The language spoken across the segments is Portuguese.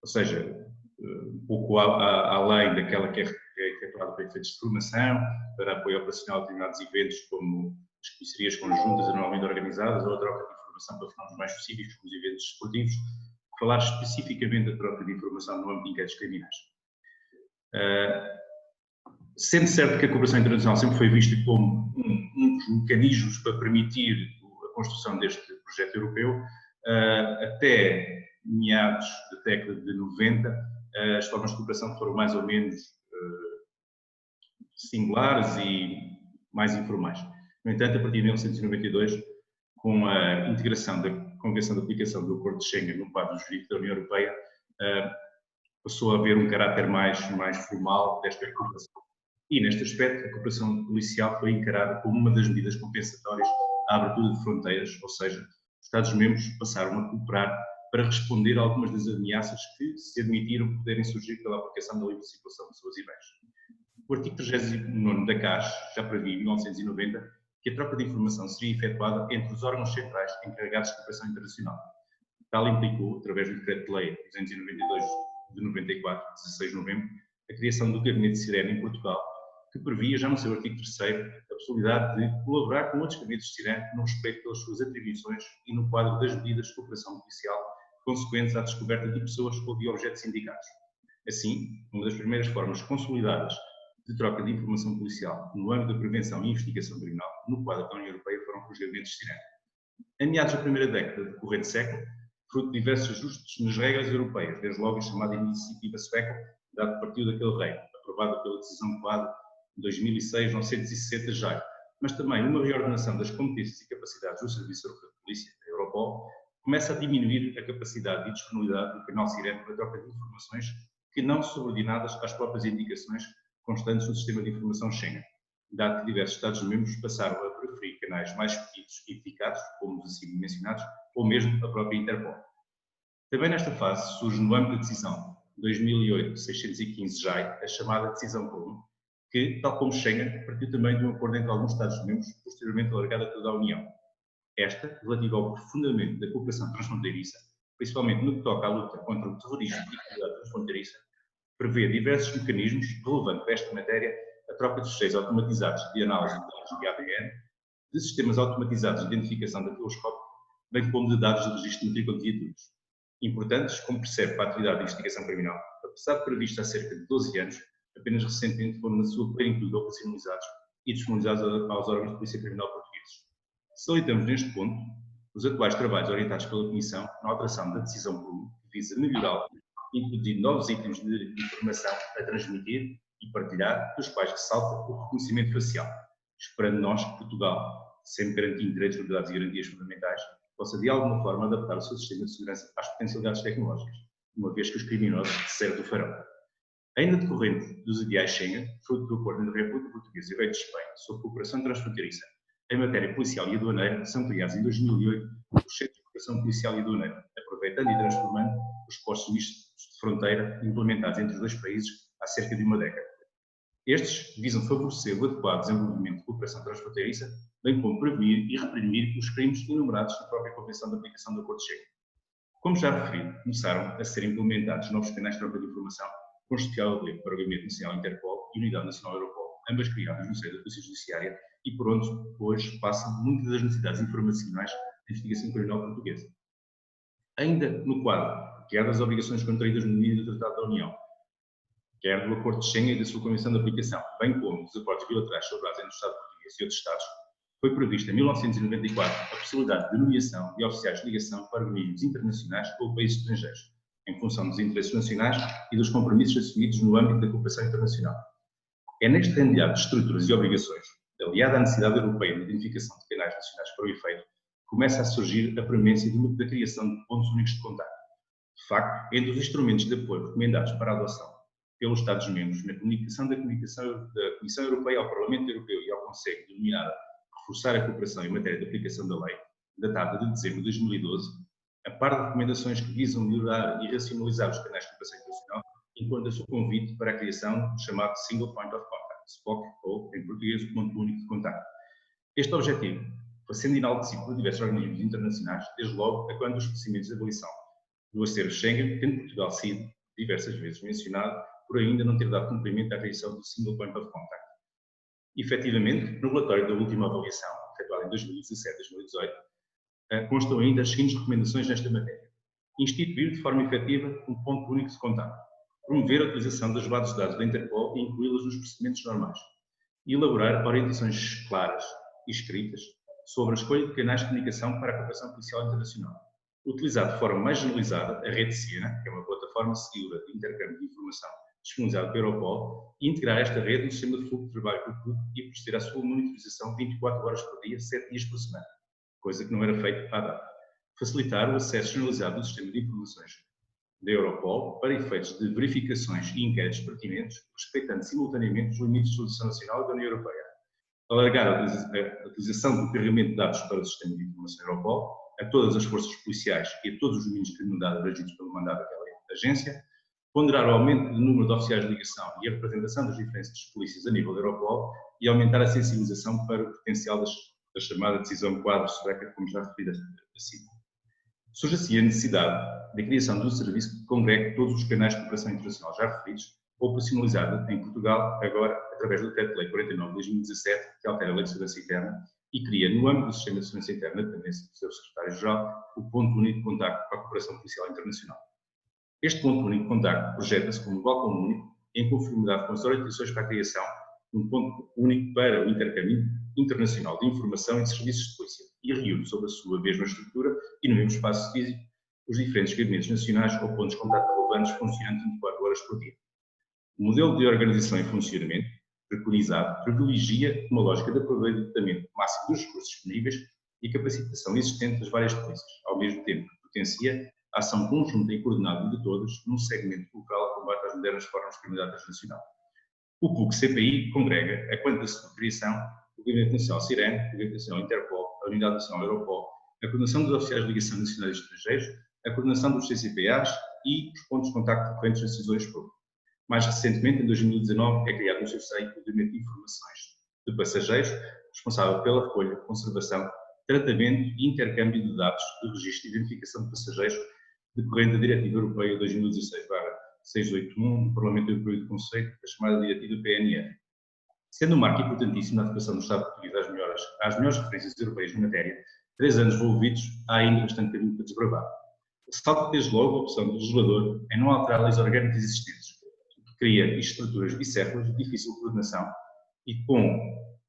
ou seja, um pouco além daquela que é efetuada para efeitos de formação, para apoio operacional a determinados eventos, como as comissarias conjuntas anualmente organizadas, ou a troca de informação para fenómenos mais específicos, como os eventos esportivos, falar especificamente da troca de informação no âmbito de inquéritos criminais. Sendo certo que a cooperação internacional sempre foi vista como um dos mecanismos para permitir a construção deste projeto europeu, até meados da década de 90, as formas de cooperação foram mais ou menos singulares e mais informais. No entanto, a partir de 1992, com a integração da Convenção de Aplicação do Acordo de Schengen no quadro jurídico da União Europeia, passou a haver um caráter mais formal desta cooperação. E, neste aspecto, a cooperação policial foi encarada como uma das medidas compensatórias à abertura de fronteiras, ou seja, os Estados-membros passaram a cooperar para responder a algumas das ameaças que se admitiram poderem surgir pela aplicação da livre circulação de pessoas e bens. O artigo 39 da CAS já previa, em 1990, que a troca de informação seria efetuada entre os órgãos centrais encarregados de cooperação internacional. Tal implicou, através do Decreto-Lei 292 de 94, 16 de novembro, a criação do Gabinete de Sirene em Portugal, que previa, já no seu artigo 3º, a possibilidade de colaborar com outros gabinetes de Sirene no respeito pelas suas atribuições e no quadro das medidas de cooperação policial consequentes à descoberta de pessoas ou de objetos indicados. Assim, uma das primeiras formas consolidadas de troca de informação policial no âmbito da prevenção e investigação criminal no quadro da União Europeia foram com os gabinetes de Sirene. Em meados da primeira década do corrente século, fruto de diversos ajustes nas regras europeias, desde logo a chamada Iniciativa Sueca, dado que partiu daquele reino, aprovada pela decisão quadro 2006-960 mas também uma reordenação das competências e capacidades do Serviço Europeu de Polícia, a Europol, começa a diminuir a capacidade e disponibilidade do canal Sirene para a troca de informações que não subordinadas às próprias indicações constantes no sistema de informação Schengen, dado que diversos Estados-membros passaram a preferir canais mais pedidos e eficazes, como os acima mencionados, ou mesmo a própria Interpol. Também nesta fase surge no âmbito da decisão 2008-615-JAI a chamada Decisão Comum, que, tal como Schengen, partiu também de um acordo entre alguns Estados-membros, posteriormente alargada a toda a União. Esta, relativa ao aprofundamento da cooperação transfronteiriça, principalmente no que toca à luta contra o terrorismo e a criminalidade transfronteiriça, prevê diversos mecanismos relevantes para esta matéria, a troca de ficheiros automatizados de análise de dados de ADN, de sistemas automatizados de identificação datiloscópica, bem como de dados de registro de matrícula de viaturas. Importantes, como percebe para a atividade de investigação criminal, apesar de prevista há cerca de 12 anos, apenas recentemente foram na sua plenitude operacionalizados e disponibilizados aos órgãos de polícia criminal portugueses. Salientamos neste ponto os atuais trabalhos orientados pela Comissão na alteração da decisão comum que visa melhorá-la, introduzindo novos itens de informação a transmitir e partilhar, dos quais ressalta o reconhecimento facial, esperando nós que Portugal, sempre garantindo direitos, liberdades e garantias fundamentais, possa de alguma forma adaptar o seu sistema de segurança às potencialidades tecnológicas, uma vez que os criminosos de certo o farão. Ainda decorrente dos ideais Schengen, fruto do acordo entre a República Portuguesa e o Reino de Espanha sobre cooperação transfronteiriça em matéria policial e aduaneira, são criados em 2008 os Centros de Cooperação Policial e Aduaneira, aproveitando e transformando os postos mistos de fronteira implementados entre os dois países há cerca de uma década. Estes visam favorecer o adequado desenvolvimento de cooperação transfronteiriça, bem como prevenir e reprimir os crimes enumerados na própria Convenção de Aplicação do Acordo de Schengen. Como já referi, começaram a ser implementados novos canais de troca de informação com especial apoio para o Gabinete Nacional Interpol e Unidade Nacional Europol, ambas criadas no seio da Polícia Judiciária e por onde hoje passam muitas das necessidades informacionais da investigação criminal portuguesa. Ainda no quadro, quer das obrigações contraídas no domínio do Tratado da União, quer do Acordo de Schengen e da sua Convenção de Aplicação, bem como dos acordos bilaterais celebrados entre o Estado português e outros Estados, foi prevista em 1994 a possibilidade de nomeação de oficiais de ligação para organismos internacionais ou países estrangeiros, em função dos interesses nacionais e dos compromissos assumidos no âmbito da cooperação internacional. É neste rendilhado de estruturas e obrigações, aliada à necessidade europeia de identificação de canais nacionais para o efeito, começa a surgir a premência da criação de pontos únicos de contacto. De facto, entre os instrumentos de apoio recomendados para a adoção pelos Estados-membros na comunicação da Comissão Europeia ao Parlamento Europeu e ao Conselho, denominada Reforçar a Cooperação em Matéria de Aplicação da Lei, datada de dezembro de 2012, a par de recomendações que visam melhorar e racionalizar os canais de cooperação internacional, encontra-se o convite para a criação do chamado Single Point of Contact, SPOC, ou, em português, o ponto único de contacto. Este objetivo foi sendo enaltecido por diversos organismos internacionais, desde logo a quando dos procedimentos de abolição do acervo Schengen, tendo Portugal sido diversas vezes mencionado por ainda não ter dado cumprimento à criação do Single Point of Contact. Efetivamente, no relatório da última avaliação, efetuada em 2017-2018, constam ainda as seguintes recomendações nesta matéria. Instituir de forma efetiva um ponto único de contacto. Promover a utilização das bases de dados da Interpol e incluí-las nos procedimentos normais. E elaborar orientações claras e escritas sobre a escolha de canais de comunicação para a cooperação policial internacional. Utilizar de forma mais generalizada a rede SIENA, que é uma plataforma segura de intercâmbio de informação disponibilizada pela Europol, e integrar esta rede no sistema de fluxo de trabalho público e proceder à sua monitorização 24 horas por dia, 7 dias por semana, coisa que não era feita à data. Facilitar o acesso generalizado do sistema de informações da Europol para efeitos de verificações e inquéritos pertinentes, respeitando simultaneamente os limites da legislação nacional e da União Europeia. Alargar a utilização do carregamento de dados para o sistema de informação Europol a todas as forças policiais e a todos os domínios de criminalidade abrangidos pelo mandato daquela agência. Ponderar o aumento do número de oficiais de ligação e a representação das diferentes polícias a nível da Europol e aumentar a sensibilização para o potencial da chamada decisão quadro sueca, como já referi acima. Surge assim a necessidade da criação de um serviço que congregue todos os canais de cooperação internacional já referidos, operacionalizado em Portugal, agora através do Decreto-Lei 49 de 2017, que altera a Lei de Segurança Interna e cria, no âmbito do Sistema de Segurança Interna, dependência do seu Secretário-Geral, o Ponto Único de Contacto para a Cooperação Policial Internacional. Este ponto único de contacto projeta-se como um balcão único em conformidade com as orientações para a criação de um ponto único para o intercâmbio internacional de informação e de serviços de polícia e reúne, sob a sua mesma estrutura e no mesmo espaço físico, os diferentes gabinetes nacionais ou pontos de contacto relevantes funcionando 24 horas por dia. O modelo de organização e funcionamento preconizado privilegia uma lógica de aproveitamento máximo dos recursos disponíveis e capacitação existente das várias polícias, ao mesmo tempo que potencia a ação conjunta e coordenada de todos num segmento local a combate às modernas formas de criminalidade transnacional. O PUC-CPI congrega, a quanto da sua criação, o Gabinete Nacional Sirene, o Gabinete Nacional Interpol, a Unidade Nacional Europol, a coordenação dos oficiais de ligação nacionais e estrangeiros, a coordenação dos CCPAs e os pontos de contacto recorrentes das decisões públicas. Mais recentemente, em 2019, é criado no seu seio o Gabinete de Informações de Passageiros, responsável pela recolha, conservação, tratamento e intercâmbio de dados de registro e identificação de passageiros decorrente da Diretiva Europeia 2016/681 do Parlamento Europeu e do Conselho, a chamada Diretiva PNR. Sendo um marco importantíssimo na adequação do Estado português às melhores referências europeias na matéria, 3 anos envolvidos, há ainda bastante caminho para desbravar. Ressalto desde logo a opção do legislador em não alterar leis orgânicas existentes, o que cria estruturas bicéfalas de difícil coordenação e com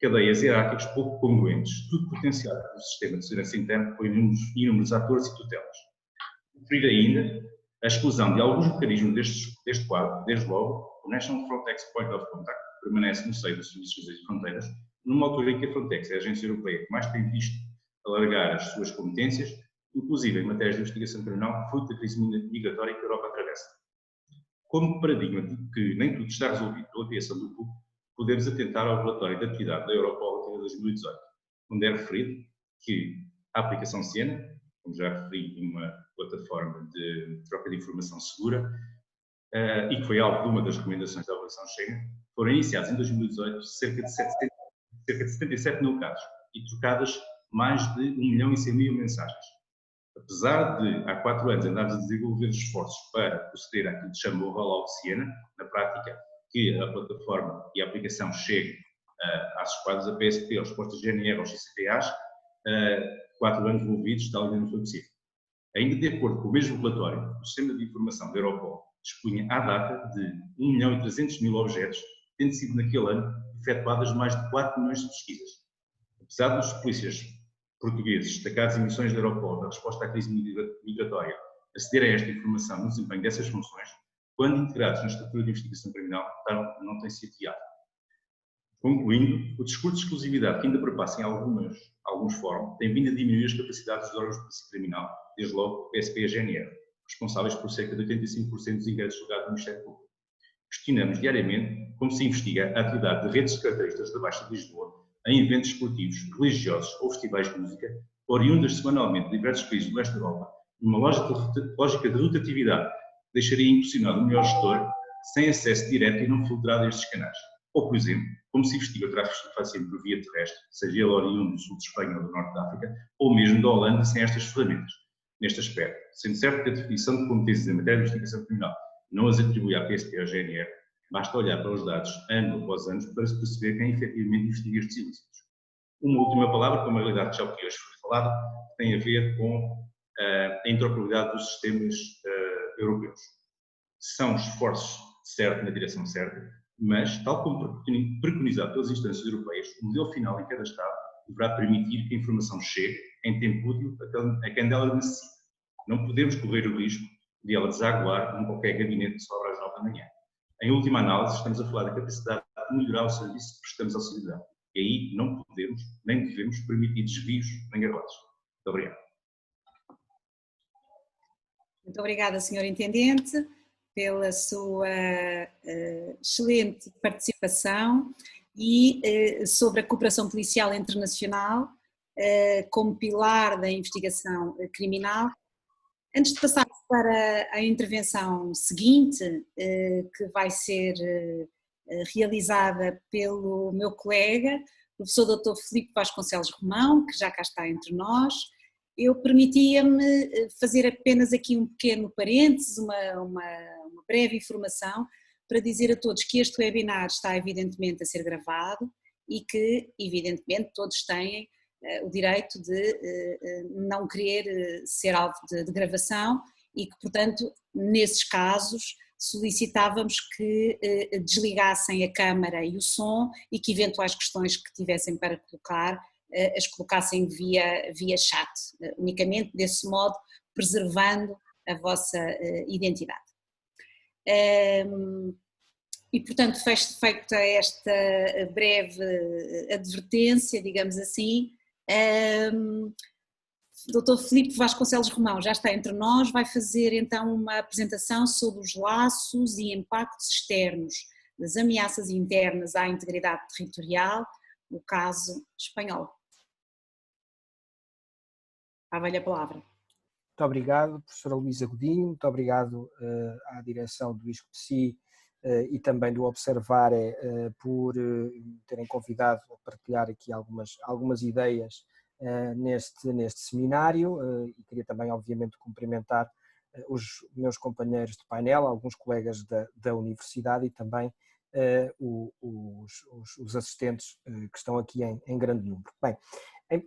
cadeias hierárquicas pouco congruentes, tudo potenciado pelo sistema de segurança interna com inúmeros atores e tutelas. Referir ainda a exclusão de alguns mecanismos deste quadro, desde logo, o National Frontex Point of Contact permanece no seio dos Serviços de Fronteiras, numa altura em que a Frontex é a agência europeia que mais tem visto alargar as suas competências, inclusive em matérias de investigação criminal, fruto da crise migratória que a Europa atravessa. Como paradigma de que nem tudo está resolvido pela criação do PUC, podemos atentar ao relatório de atividade da Europol até 2018, onde é referido que a aplicação Siena, como já referi, uma plataforma de troca de informação segura, e que foi alvo de uma das recomendações da avaliação Schengen, foram iniciados em 2018 cerca de 77 mil casos e trocadas mais de 1.100.000 mensagens. Apesar de, há 4 anos, andarmos a desenvolver esforços para proceder àquilo que se chama o rollout Siena, na prática, que a plataforma e a aplicação chegue às esquadras, a PSP, aos postos de GNR, aos CCPAs, 4 anos envolvidos, tal ainda não foi possível. Ainda de acordo com o mesmo relatório, o Sistema de Informação da Europol dispunha à data de 1.300.000 objetos, tendo sido naquele ano efetuadas mais de 4 milhões de pesquisas. Apesar dos polícias portugueses destacados em missões da Europol na resposta à crise migratória acederem a esta informação no desempenho dessas funções, quando integrados na estrutura de investigação criminal, não tem sido viável. Concluindo, o discurso de exclusividade que ainda perpassa em alguns fóruns tem vindo a diminuir as capacidades dos órgãos de polícia criminal, desde logo o PSP e a GNR, responsáveis por cerca de 85% dos inquéritos julgados no Ministério Público. Questionamos diariamente como se investiga a atividade de redes secretaristas da Baixa de Lisboa em eventos esportivos, religiosos ou festivais de música, oriundas semanalmente de diversos países do leste da Europa, numa lógica de rotatividade que deixaria impressionado o melhor gestor sem acesso direto e não filtrado a estes canais. Ou, por exemplo, como se investiga o tráfico de estupefacientes por via terrestre, seja ele oriundo do sul de Espanha ou do norte de África, ou mesmo da Holanda, sem estas ferramentas. neste aspecto. Sendo certo que a definição de competências em matéria de investigação criminal não as atribui à PSP ou à GNR, basta olhar para os dados ano após ano para se perceber quem efetivamente investiga estes ilícitos. Uma última palavra, para uma realidade já que hoje foi falada, que tem a ver com a interoperabilidade dos sistemas europeus. São esforços certos na direção certa, mas, tal como preconizado pelas instâncias europeias, o modelo final em cada Estado deverá permitir que a informação chegue em tempo útil a quem dela necessita. Não podemos correr o risco de ela desaguar em qualquer gabinete que sobra às 9 da manhã. Em última análise, estamos a falar da capacidade de melhorar o serviço que prestamos ao cidadão. E aí não podemos, nem devemos, permitir desvios nem garrotes. Muito obrigado. Muito obrigada, Sr. Intendente, pela sua excelente participação e sobre a cooperação policial internacional como pilar da investigação criminal. Antes de passar para a intervenção seguinte, que vai ser realizada pelo meu colega, o professor Dr. Filipe Vasconcelos Romão, que já cá está entre nós, eu permitia-me fazer apenas aqui um pequeno parênteses, uma breve informação, para dizer a todos que este webinar está evidentemente a ser gravado e que, evidentemente, todos têm o direito de não querer ser alvo de gravação e que, portanto, nesses casos, solicitávamos que desligassem a câmara e o som e que eventuais questões que tivessem para colocar, as colocassem via chat, unicamente desse modo preservando a vossa identidade. E, portanto, feita esta breve advertência, digamos assim, Dr. Filipe Vasconcelos Romão já está entre nós, vai fazer então uma apresentação sobre os laços e impactos externos das ameaças internas à integridade territorial, no caso espanhol. Dá-lhe a palavra. Muito obrigado, professora Luísa Godinho, muito obrigado à direção do ISCTE e também do Observare por terem convidado a partilhar aqui algumas ideias neste seminário e queria também obviamente cumprimentar os meus companheiros de painel, alguns colegas da universidade e também os assistentes que estão aqui em grande número. Bem,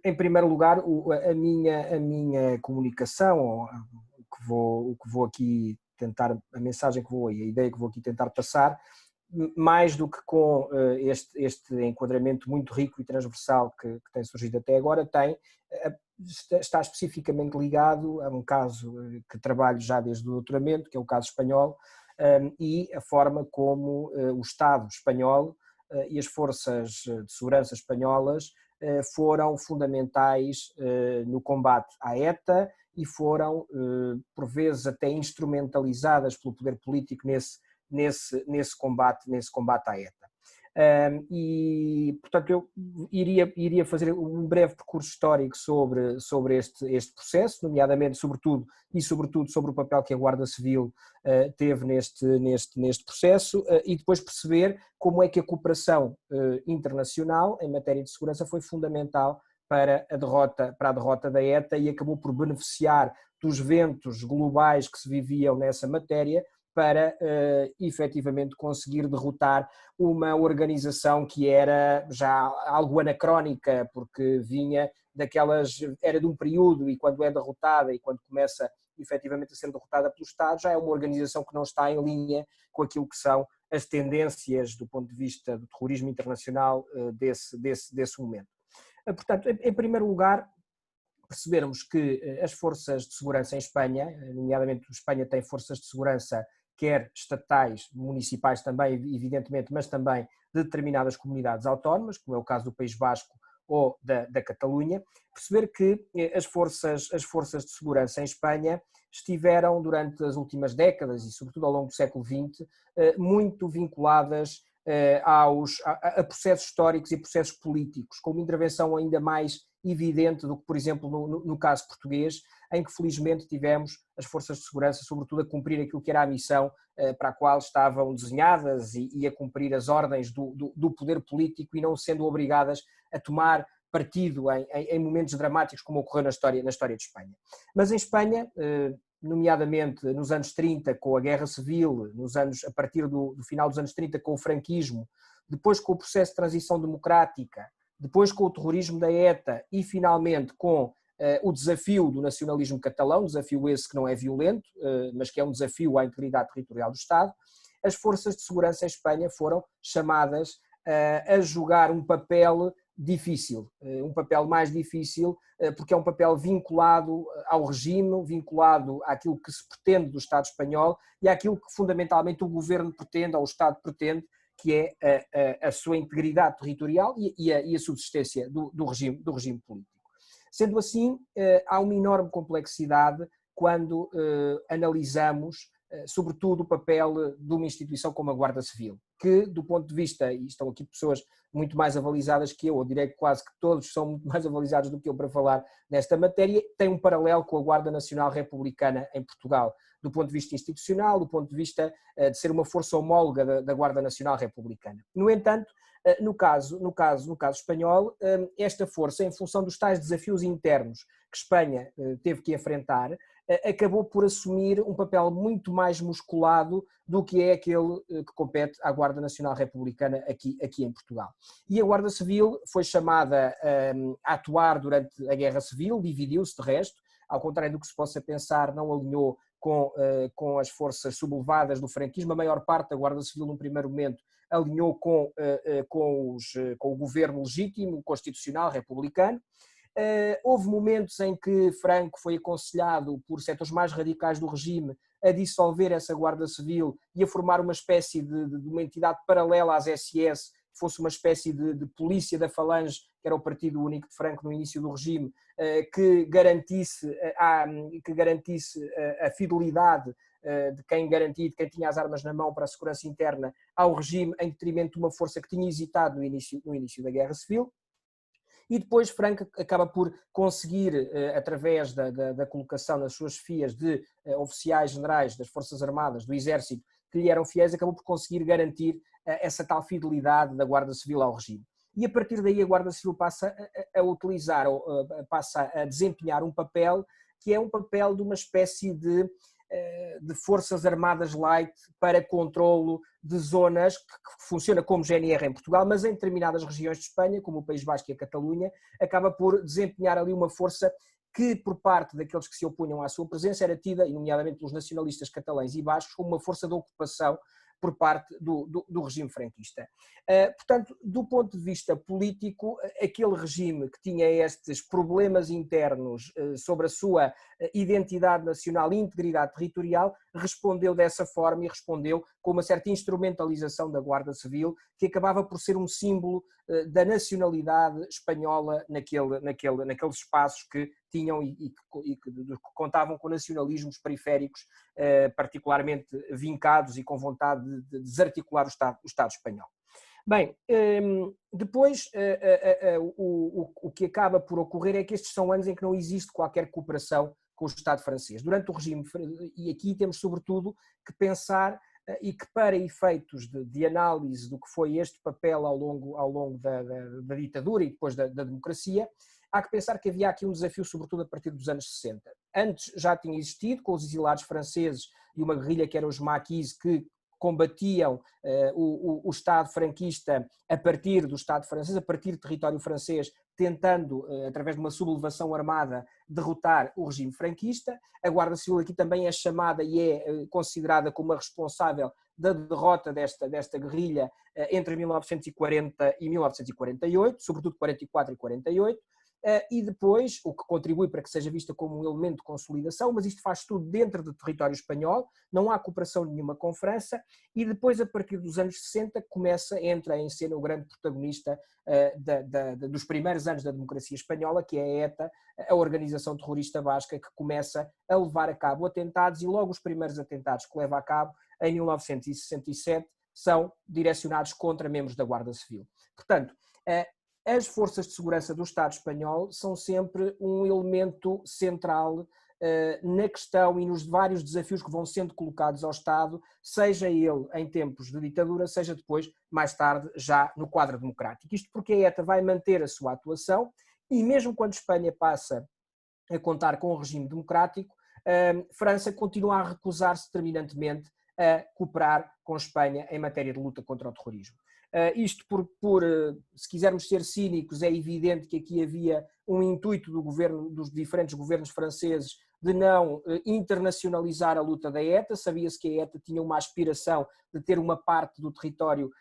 em primeiro lugar, a minha comunicação, o que vou aqui tentar, a mensagem que vou e a ideia que vou aqui tentar passar, mais do que com este enquadramento muito rico e transversal que tem surgido até agora, está especificamente ligado a um caso que trabalho já desde o doutoramento, que é o caso espanhol, e a forma como o Estado espanhol e as forças de segurança espanholas foram fundamentais no combate à ETA e foram, por vezes, até instrumentalizadas pelo poder político nesse combate à ETA. E, portanto, eu iria fazer um breve percurso histórico sobre este processo, nomeadamente, sobretudo sobre o papel que a Guarda Civil teve neste processo e depois perceber como é que a cooperação internacional em matéria de segurança foi fundamental para a derrota da ETA e acabou por beneficiar dos ventos globais que se viviam nessa matéria para efetivamente conseguir derrotar uma organização que era já algo anacrónica, porque era de um período e quando é derrotada e quando começa efetivamente a ser derrotada pelo Estado, já é uma organização que não está em linha com aquilo que são as tendências do ponto de vista do terrorismo internacional desse momento. Portanto, em primeiro lugar, percebermos que as forças de segurança em Espanha, nomeadamente Espanha tem forças de segurança quer estatais, municipais também, evidentemente, mas também de determinadas comunidades autónomas, como é o caso do País Basco ou da Catalunha, perceber que as forças de segurança em Espanha estiveram durante as últimas décadas e sobretudo ao longo do século XX muito vinculadas a processos históricos e processos políticos, com uma intervenção ainda mais evidente do que, por exemplo, no caso português, em que felizmente tivemos as forças de segurança, sobretudo a cumprir aquilo que era a missão para a qual estavam desenhadas e a cumprir as ordens do poder político e não sendo obrigadas a tomar partido em momentos dramáticos como ocorreu na história de Espanha. Mas em Espanha, nomeadamente nos anos 30 com a Guerra Civil, a partir do final dos anos 30 com o franquismo, depois com o processo de transição democrática, depois com o terrorismo da ETA e finalmente com o desafio do nacionalismo catalão, desafio esse que não é violento, mas que é um desafio à integridade territorial do Estado, as forças de segurança em Espanha foram chamadas a jogar um papel difícil, um papel mais difícil, porque é um papel vinculado ao regime, vinculado àquilo que se pretende do Estado espanhol e àquilo que fundamentalmente o governo pretende, ou o Estado pretende, que é a sua integridade territorial e a subsistência do regime político. Sendo assim, há uma enorme complexidade quando analisamos, sobretudo, o papel de uma instituição como a Guarda Civil, que, do ponto de vista, e estão aqui pessoas muito mais avalizadas que eu direi que quase que todos são muito mais avalizados do que eu para falar nesta matéria, tem um paralelo com a Guarda Nacional Republicana em Portugal, do ponto de vista institucional, do ponto de vista de ser uma força homóloga da Guarda Nacional Republicana. No entanto, no caso espanhol, esta força, em função dos tais desafios internos que Espanha teve que enfrentar, acabou por assumir um papel muito mais musculado do que é aquele que compete à Guarda Nacional Republicana aqui em Portugal. E a Guarda Civil foi chamada a atuar durante a Guerra Civil, dividiu-se de resto, ao contrário do que se possa pensar, não alinhou com as forças sublevadas do franquismo. A maior parte da Guarda Civil, num primeiro momento, alinhou com o governo legítimo, constitucional, republicano. Houve momentos em que Franco foi aconselhado por setores mais radicais do regime a dissolver essa Guarda Civil e a formar uma espécie de uma entidade paralela às SS, que fosse uma espécie de polícia da Falange, que era o partido único de Franco no início do regime, que garantisse a fidelidade de quem tinha as armas na mão para a segurança interna ao regime, em detrimento de uma força que tinha hesitado no início da Guerra Civil. E depois Franco acaba por conseguir, através da colocação nas suas chefias de oficiais generais das Forças Armadas, do Exército, que lhe eram fiéis, acabou por conseguir garantir essa tal fidelidade da Guarda Civil ao regime. E a partir daí a Guarda Civil passa a desempenhar um papel que é um papel de uma espécie de forças armadas light para controlo de zonas que funciona como GNR em Portugal, mas em determinadas regiões de Espanha, como o País Basco e a Catalunha, acaba por desempenhar ali uma força que, por parte daqueles que se opunham à sua presença, era tida, nomeadamente pelos nacionalistas catalães e bascos, como uma força de ocupação por parte do regime franquista. Portanto, do ponto de vista político, aquele regime que tinha estes problemas internos sobre a sua identidade nacional e integridade territorial, respondeu dessa forma e respondeu com uma certa instrumentalização da Guarda Civil, que acabava por ser um símbolo da nacionalidade espanhola naqueles espaços que tinham e que contavam com nacionalismos periféricos particularmente vincados e com vontade de desarticular o Estado espanhol. Bem, depois o que acaba por ocorrer é que estes são anos em que não existe qualquer cooperação com o Estado francês. Durante o regime, e aqui temos sobretudo que pensar e que para efeitos de análise do que foi este papel ao longo da ditadura e depois da democracia, há que pensar que havia aqui um desafio, sobretudo a partir dos anos 60. Antes já tinha existido, com os exilados franceses e uma guerrilha que eram os maquis, que combatiam o Estado franquista a partir do Estado francês, a partir do território francês, tentando, através de uma sublevação armada, derrotar o regime franquista. A Guarda Civil aqui também é chamada e é considerada como a responsável da derrota desta guerrilha entre 1940 e 1948, sobretudo 44 e 48, e depois, o que contribui para que seja vista como um elemento de consolidação, mas isto faz tudo dentro do território espanhol, não há cooperação nenhuma com França, e depois, a partir dos anos 60, entra em cena o grande protagonista dos primeiros anos da democracia espanhola, que é a ETA, a organização terrorista basca, que começa a levar a cabo atentados, e logo os primeiros atentados que leva a cabo, em 1967, são direcionados contra membros da Guarda Civil. Portanto, as forças de segurança do Estado espanhol são sempre um elemento central na questão e nos vários desafios que vão sendo colocados ao Estado, seja ele em tempos de ditadura, seja depois, mais tarde, já no quadro democrático. Isto porque a ETA vai manter a sua atuação e mesmo quando Espanha passa a contar com um regime democrático, França continua a recusar-se determinantemente a cooperar com Espanha em matéria de luta contra o terrorismo. Isto se quisermos ser cínicos, é evidente que aqui havia um intuito dos diferentes governos franceses de não internacionalizar a luta da ETA. Sabia-se que a ETA tinha uma aspiração de ter uma parte do território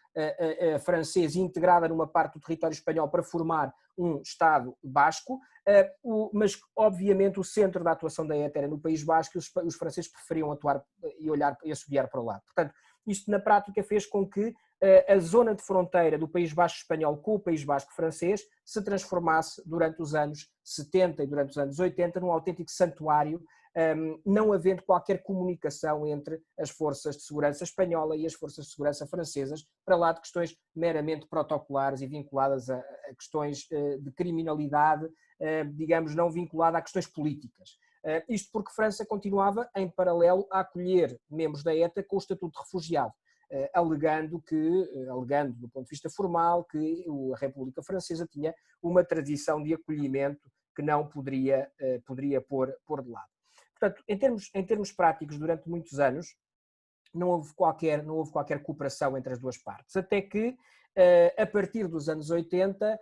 francês integrada numa parte do território espanhol para formar um Estado basco, mas obviamente o centro da atuação da ETA era no País Basco e os franceses preferiam atuar e olhar e assobiar para o lado. Portanto, isto na prática fez com que a zona de fronteira do País Basco espanhol com o País Basco francês se transformasse durante os anos 70 e durante os anos 80 num autêntico santuário, não havendo qualquer comunicação entre as forças de segurança espanhola e as forças de segurança francesas, para lá de questões meramente protocolares e vinculadas a questões de criminalidade, digamos, não vinculada a questões políticas. Isto porque França continuava, em paralelo, a acolher membros da ETA com o estatuto de refugiado, alegando do ponto de vista formal que a República Francesa tinha uma tradição de acolhimento que não poderia pôr de lado. Portanto, em termos práticos, durante muitos anos, não houve qualquer cooperação entre as duas partes, até que, a partir dos anos 80,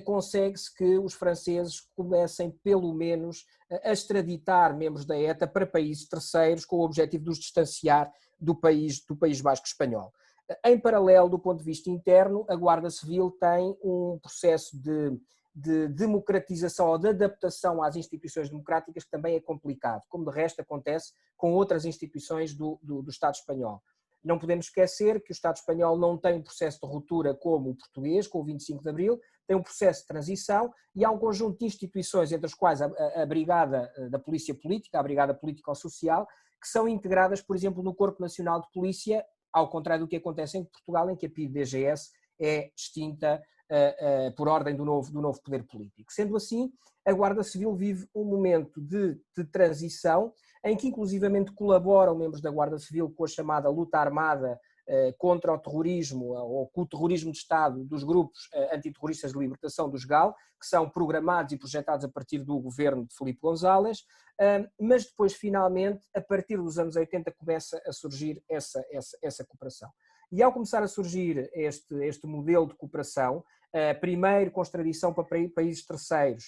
consegue-se que os franceses comecem, pelo menos, a extraditar membros da ETA para países terceiros, com o objetivo de os distanciar do país basco espanhol. Em paralelo, do ponto de vista interno, a Guarda Civil tem um processo de democratização ou de adaptação às instituições democráticas que também é complicado, como de resto acontece com outras instituições do Estado espanhol. Não podemos esquecer que o Estado espanhol não tem um processo de ruptura como o português, com o 25 de Abril, tem um processo de transição e há um conjunto de instituições, entre as quais a Brigada da Polícia Política, a Brigada Político-Social, que são integradas, por exemplo, no Corpo Nacional de Polícia, ao contrário do que acontece em Portugal, em que a PIDE-DGS é extinta por ordem do novo poder político. Sendo assim, a Guarda Civil vive um momento de transição, em que inclusivamente colaboram membros da Guarda Civil com a chamada luta armada contra o terrorismo ou com o terrorismo de Estado dos grupos antiterroristas de libertação dos GAL, que são programados e projetados a partir do governo de Felipe González, mas depois, finalmente, a partir dos anos 80, começa a surgir essa cooperação. E ao começar a surgir este modelo de cooperação, primeiro com extradição para países terceiros,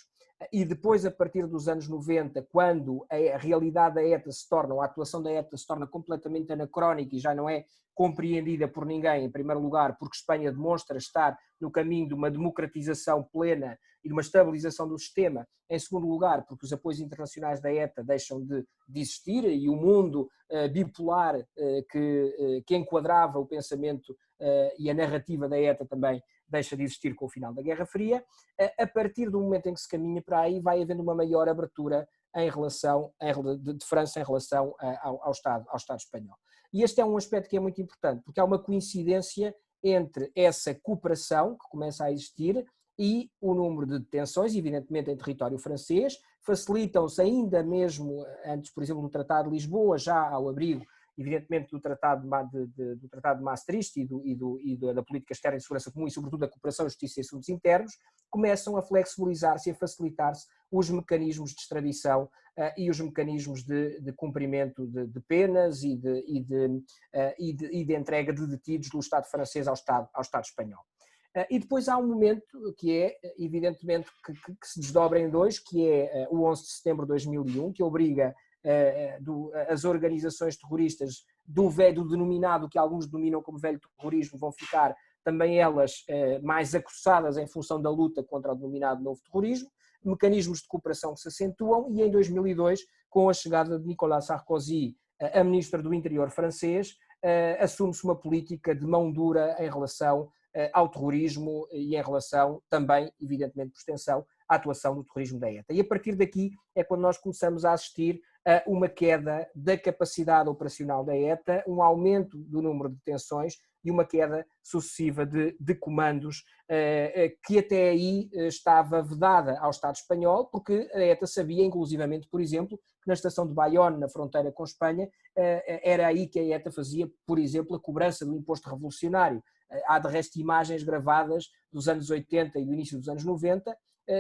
e depois, a partir dos anos 90, quando a realidade da ETA a atuação da ETA se torna completamente anacrónica e já não é compreendida por ninguém, em primeiro lugar, porque Espanha demonstra estar no caminho de uma democratização plena e de uma estabilização do sistema, em segundo lugar, porque os apoios internacionais da ETA deixam de existir e o mundo bipolar que enquadrava o pensamento e a narrativa da ETA também deixa de existir com o final da Guerra Fria. A partir do momento em que se caminha para aí, vai havendo uma maior abertura de França em relação ao Estado espanhol. E este é um aspecto que é muito importante, porque há uma coincidência entre essa cooperação que começa a existir e o número de detenções, evidentemente em território francês, facilitam-se ainda mesmo antes, por exemplo, do Tratado de Lisboa, já ao abrigo, evidentemente, do Tratado de Maastricht e da política externa de segurança comum e, sobretudo, da cooperação, justiça e assuntos internos, começam a flexibilizar-se e a facilitar-se os mecanismos de extradição e os mecanismos de cumprimento de penas e de entrega de detidos do Estado francês ao Estado espanhol. E depois há um momento que é, evidentemente, que se desdobra em dois, que é o 11 de setembro de 2001, que obriga as organizações terroristas do denominado, que alguns denominam como velho terrorismo, vão ficar também elas mais acossadas em função da luta contra o denominado novo terrorismo, mecanismos de cooperação que se acentuam, e em 2002, com a chegada de Nicolas Sarkozy, a ministra do Interior francês, assume-se uma política de mão dura em relação ao terrorismo e em relação também, evidentemente por extensão, à atuação do terrorismo da ETA. E a partir daqui é quando nós começamos a assistir a uma queda da capacidade operacional da ETA, um aumento do número de detenções e uma queda sucessiva de comandos que até aí estava vedada ao Estado espanhol, porque a ETA sabia, inclusivamente, por exemplo, que na estação de Bayonne, na fronteira com Espanha, era aí que a ETA fazia, por exemplo, a cobrança do imposto revolucionário. Há de resto imagens gravadas dos anos 80 e do início dos anos 90,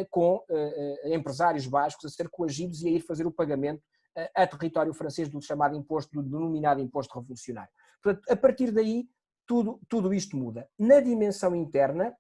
com empresários bascos a ser coagidos e a ir fazer o pagamento a território francês do chamado imposto, do denominado imposto revolucionário. Portanto, a partir daí, tudo isto muda. Na dimensão interna,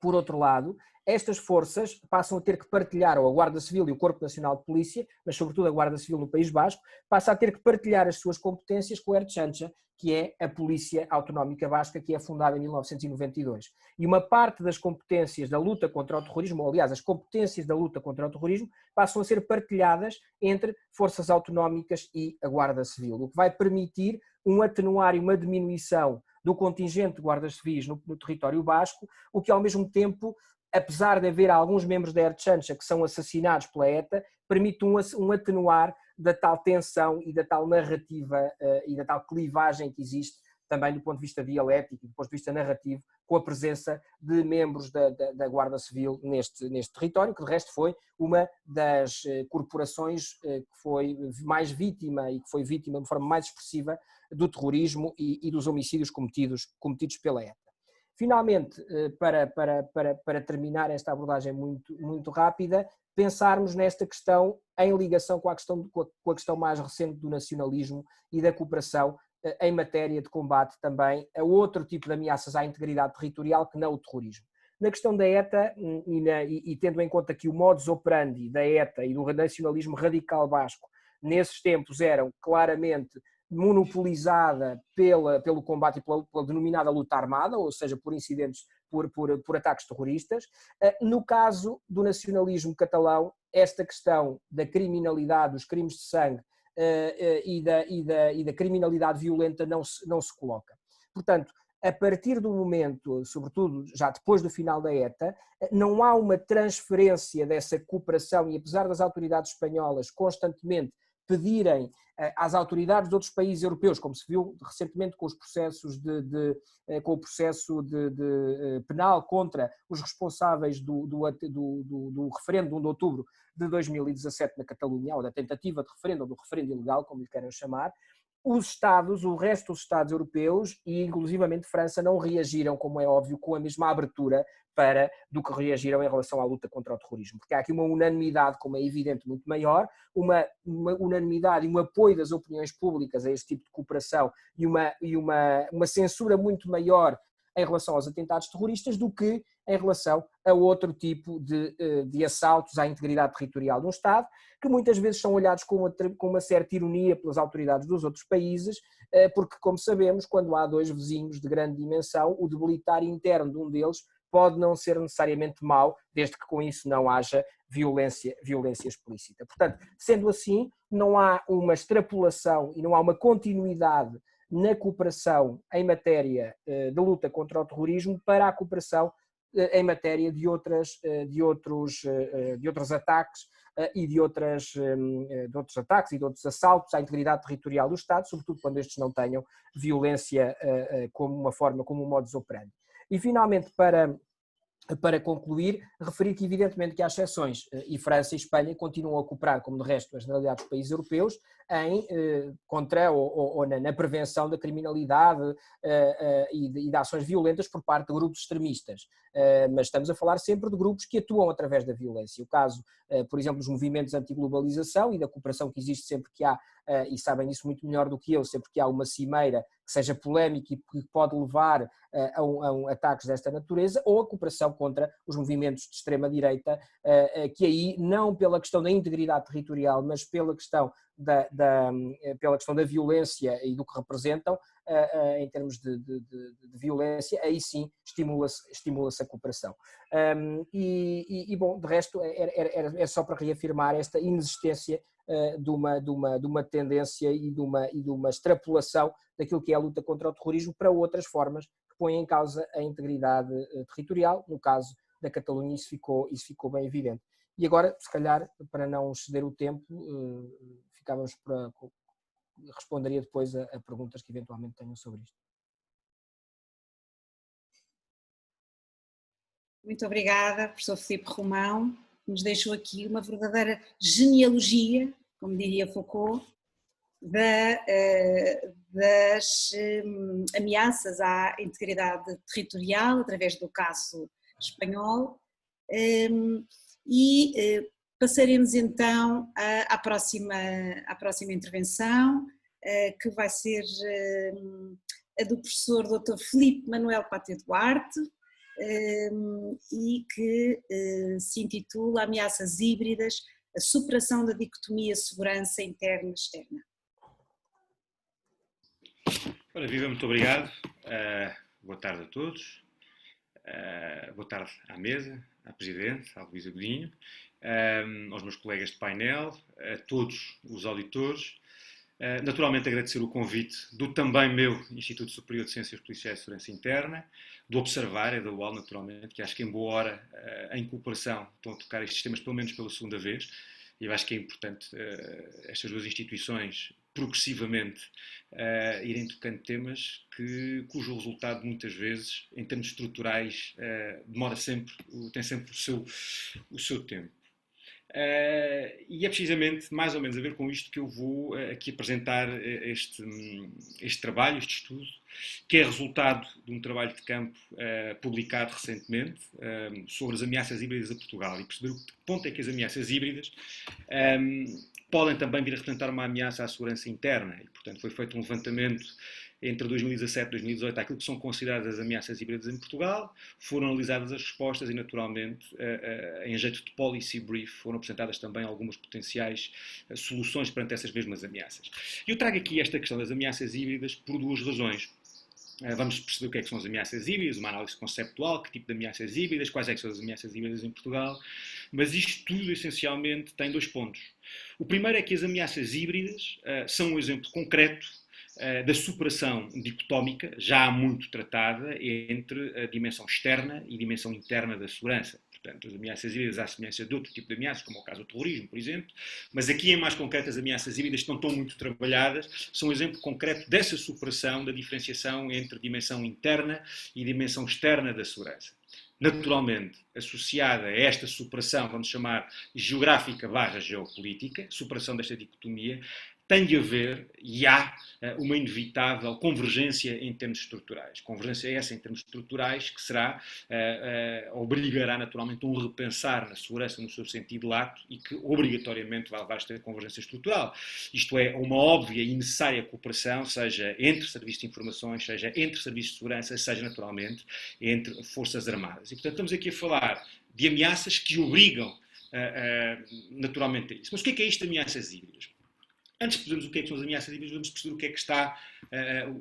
por outro lado, estas forças passam a ter que partilhar, ou a Guarda Civil e o Corpo Nacional de Polícia, mas sobretudo a Guarda Civil no País Basco, passa a ter que partilhar as suas competências com a Ertzaintza, que é a Polícia Autonómica Basca, que é fundada em 1992. E uma parte das competências da luta contra o terrorismo, ou aliás, as competências da luta contra o terrorismo, passam a ser partilhadas entre forças autonómicas e a Guarda Civil, o que vai permitir um atenuar e uma diminuição do contingente de guardas civis no território basco, o que ao mesmo tempo, apesar de haver alguns membros da Ertzaintza que são assassinados pela ETA, permite um atenuar da tal tensão e da tal narrativa e da tal clivagem que existe também do ponto de vista dialético e do ponto de vista narrativo, com a presença de membros da Guarda Civil neste território, que de resto foi uma das corporações que foi mais vítima e que foi vítima de forma mais expressiva do terrorismo e dos homicídios cometidos pela ETA. Finalmente, para terminar esta abordagem muito rápida, pensarmos nesta questão em ligação com a questão mais recente do nacionalismo e da cooperação em matéria de combate também a outro tipo de ameaças à integridade territorial que não o terrorismo. Na questão da ETA, e tendo em conta que o modus operandi da ETA e do nacionalismo radical basco nesses tempos eram claramente monopolizada pelo combate e pela denominada luta armada, ou seja, por incidentes, por ataques terroristas. No caso do nacionalismo catalão, esta questão da criminalidade, dos crimes de sangue e da criminalidade violenta não se coloca. Portanto, a partir do momento, sobretudo já depois do final da ETA, não há uma transferência dessa cooperação e apesar das autoridades espanholas constantemente pedirem às autoridades de outros países europeus, como se viu recentemente com os processos com o processo penal contra os responsáveis do referendo de 1 de outubro de 2017 na Catalunha, ou da tentativa de referendo, ou do referendo ilegal, como lhe queiram chamar, o resto dos Estados europeus e inclusivamente França não reagiram, como é óbvio, com a mesma abertura do que reagiram em relação à luta contra o terrorismo. Porque há aqui uma unanimidade, como é evidente, muito maior, uma unanimidade e um apoio das opiniões públicas a este tipo de cooperação e uma censura muito maior em relação aos atentados terroristas do que em relação a outro tipo de assaltos à integridade territorial de um Estado, que muitas vezes são olhados com uma certa ironia pelas autoridades dos outros países, porque, como sabemos, quando há dois vizinhos de grande dimensão, o debilitar interno de um deles pode não ser necessariamente mau, desde que com isso não haja violência explícita. Portanto, sendo assim, não há uma extrapolação e não há uma continuidade na cooperação em matéria de luta contra o terrorismo para a cooperação em matéria de outros ataques e de outros ataques e de outros assaltos à integridade territorial do Estado, sobretudo quando estes não tenham violência como um modus operandi. E finalmente, para concluir, referir que evidentemente que há exceções e França e Espanha continuam a cooperar, como de resto a generalidade dos países europeus, na prevenção da criminalidade e de ações violentas por parte de grupos extremistas. Mas estamos a falar sempre de grupos que atuam através da violência. O caso, por exemplo, dos movimentos anti-globalização e da cooperação que existe sempre que há, e sabem isso muito melhor do que eu, sempre que há uma cimeira que seja polémica e que pode levar a ataques desta natureza, ou a cooperação contra os movimentos de extrema-direita, que aí, não pela questão da integridade territorial, mas pela questão da violência e do que representam, em termos de violência, aí sim estimula-se a cooperação. Bom, de resto, é só para reafirmar esta inexistência de uma tendência e de uma extrapolação daquilo que é a luta contra o terrorismo para outras formas que põem em causa a integridade territorial. No caso da Catalunha isso ficou bem evidente. E agora, se calhar, para não exceder o tempo, responderia depois a perguntas que eventualmente tenham sobre isto. Muito obrigada, professor Filipe Romão, que nos deixou aqui uma verdadeira genealogia, como diria Foucault, das ameaças à integridade territorial, através do caso espanhol, E passaremos então à próxima intervenção, que vai ser a do professor Dr. Filipe Manuel Pátio Duarte, e que se intitula Ameaças híbridas, a superação da dicotomia segurança interna-externa. Ora, viva, muito obrigado. Boa tarde a todos. Boa tarde à mesa, à Presidente, à Luísa Godinho, aos meus colegas de painel, a todos os auditores. Naturalmente agradecer o convite do também meu Instituto Superior de Ciências Policiais e Segurança Interna, do Observar, da UAL, naturalmente, que acho que em boa hora, em cooperação, estão a tocar estes temas pelo menos pela segunda vez, e eu acho que é importante estas duas instituições progressivamente irem tocando temas cujo resultado muitas vezes, em termos estruturais, tem sempre o seu tempo. E é precisamente mais ou menos a ver com isto que eu vou aqui apresentar este trabalho, este estudo, que é resultado de um trabalho de campo publicado recentemente sobre as ameaças híbridas a Portugal e perceber que ponto é que as ameaças híbridas podem também vir a representar uma ameaça à segurança interna. E, portanto, foi feito um levantamento entre 2017 e 2018 àquilo que são consideradas as ameaças híbridas em Portugal, foram analisadas as respostas e, naturalmente, em jeito de policy brief, foram apresentadas também algumas potenciais soluções perante essas mesmas ameaças. Eu trago aqui esta questão das ameaças híbridas por duas razões. Vamos perceber o que é que são as ameaças híbridas, uma análise conceptual, que tipo de ameaças híbridas, quais é que são as ameaças híbridas em Portugal, mas isto tudo essencialmente tem dois pontos. O primeiro é que as ameaças híbridas são um exemplo concreto da superação dicotómica, já há muito tratada, entre a dimensão externa e a dimensão interna da segurança. Portanto, as ameaças híbridas à semelhança de outro tipo de ameaças, como é o caso do terrorismo, por exemplo, mas aqui em mais concreto as ameaças híbridas que não estão muito trabalhadas, são um exemplo concreto dessa superação, da diferenciação entre dimensão interna e dimensão externa da segurança. Naturalmente, associada a esta superação, vamos chamar geográfica / geopolítica, superação desta dicotomia, tem de haver, e há, uma inevitável convergência em termos estruturais. Convergência essa em termos estruturais que obrigará naturalmente a um repensar na segurança no seu sentido lato e que obrigatoriamente vai levar a esta convergência estrutural. Isto é, uma óbvia e necessária cooperação, seja entre serviços de informações, seja entre serviços de segurança, seja naturalmente entre forças armadas. E portanto estamos aqui a falar de ameaças que obrigam naturalmente a isso. Mas o que é isto de ameaças híbridas? Antes de percebermos o que é que são as ameaças híbridas, vamos perceber o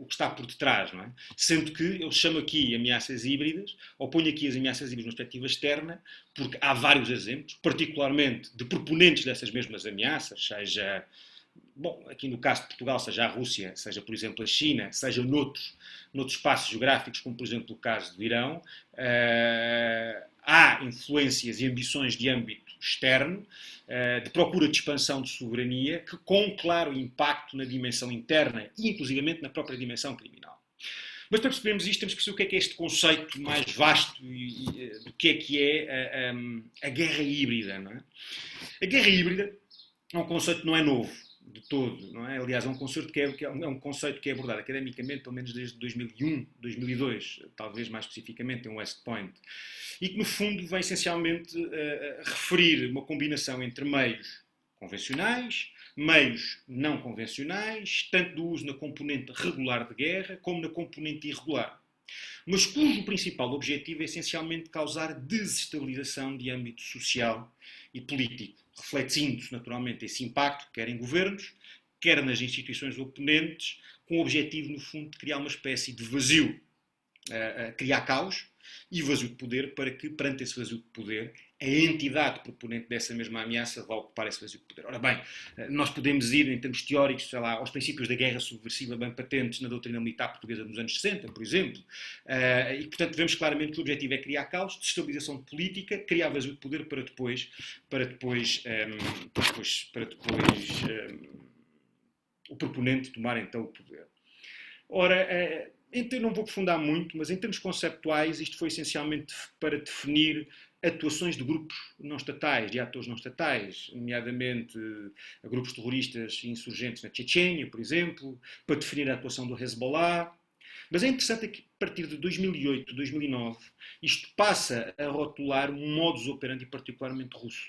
que está por detrás, não é? Sendo que eu chamo aqui ameaças híbridas, ou ponho aqui as ameaças híbridas numa perspectiva externa, porque há vários exemplos, particularmente de proponentes dessas mesmas ameaças, seja, aqui no caso de Portugal, seja a Rússia, seja, por exemplo, a China, seja noutros espaços geográficos, como, por exemplo, o caso do Irão. Há influências e ambições de âmbito externo, de procura de expansão de soberania, que com um claro impacto na dimensão interna e, inclusivamente, na própria dimensão criminal. Mas para percebermos isto, temos que perceber o que é este conceito mais vasto do que é a guerra híbrida, não é? A guerra híbrida é um conceito que não é novo de todo, não é? Aliás, é um conceito que é abordado academicamente, pelo menos desde 2001, 2002, talvez mais especificamente em West Point, e que no fundo vem essencialmente referir uma combinação entre meios convencionais, meios não convencionais, tanto do uso na componente regular de guerra como na componente irregular, mas cujo principal objetivo é essencialmente causar desestabilização de âmbito social e político, refletindo-se naturalmente esse impacto, quer em governos, quer nas instituições oponentes, com o objetivo, no fundo, de criar uma espécie de vazio, criar caos e vazio de poder, para que, perante esse vazio de poder, a entidade proponente dessa mesma ameaça vá ocupar esse vazio de poder. Ora bem, nós podemos ir, em termos teóricos, sei lá, aos princípios da guerra subversiva bem patentes na doutrina militar portuguesa dos anos 60, por exemplo, e, portanto, vemos claramente que o objetivo é criar caos, desestabilização de política, criar vazio de poder para depois o proponente tomar, então, o poder. Ora, então não vou aprofundar muito, mas em termos conceptuais isto foi essencialmente para definir atuações de grupos não estatais, de atores não estatais, nomeadamente grupos terroristas e insurgentes na Chechênia, por exemplo, para definir a atuação do Hezbollah, Mas é interessante que, a partir de 2008, 2009, isto passa a rotular um modus operandi particularmente russo.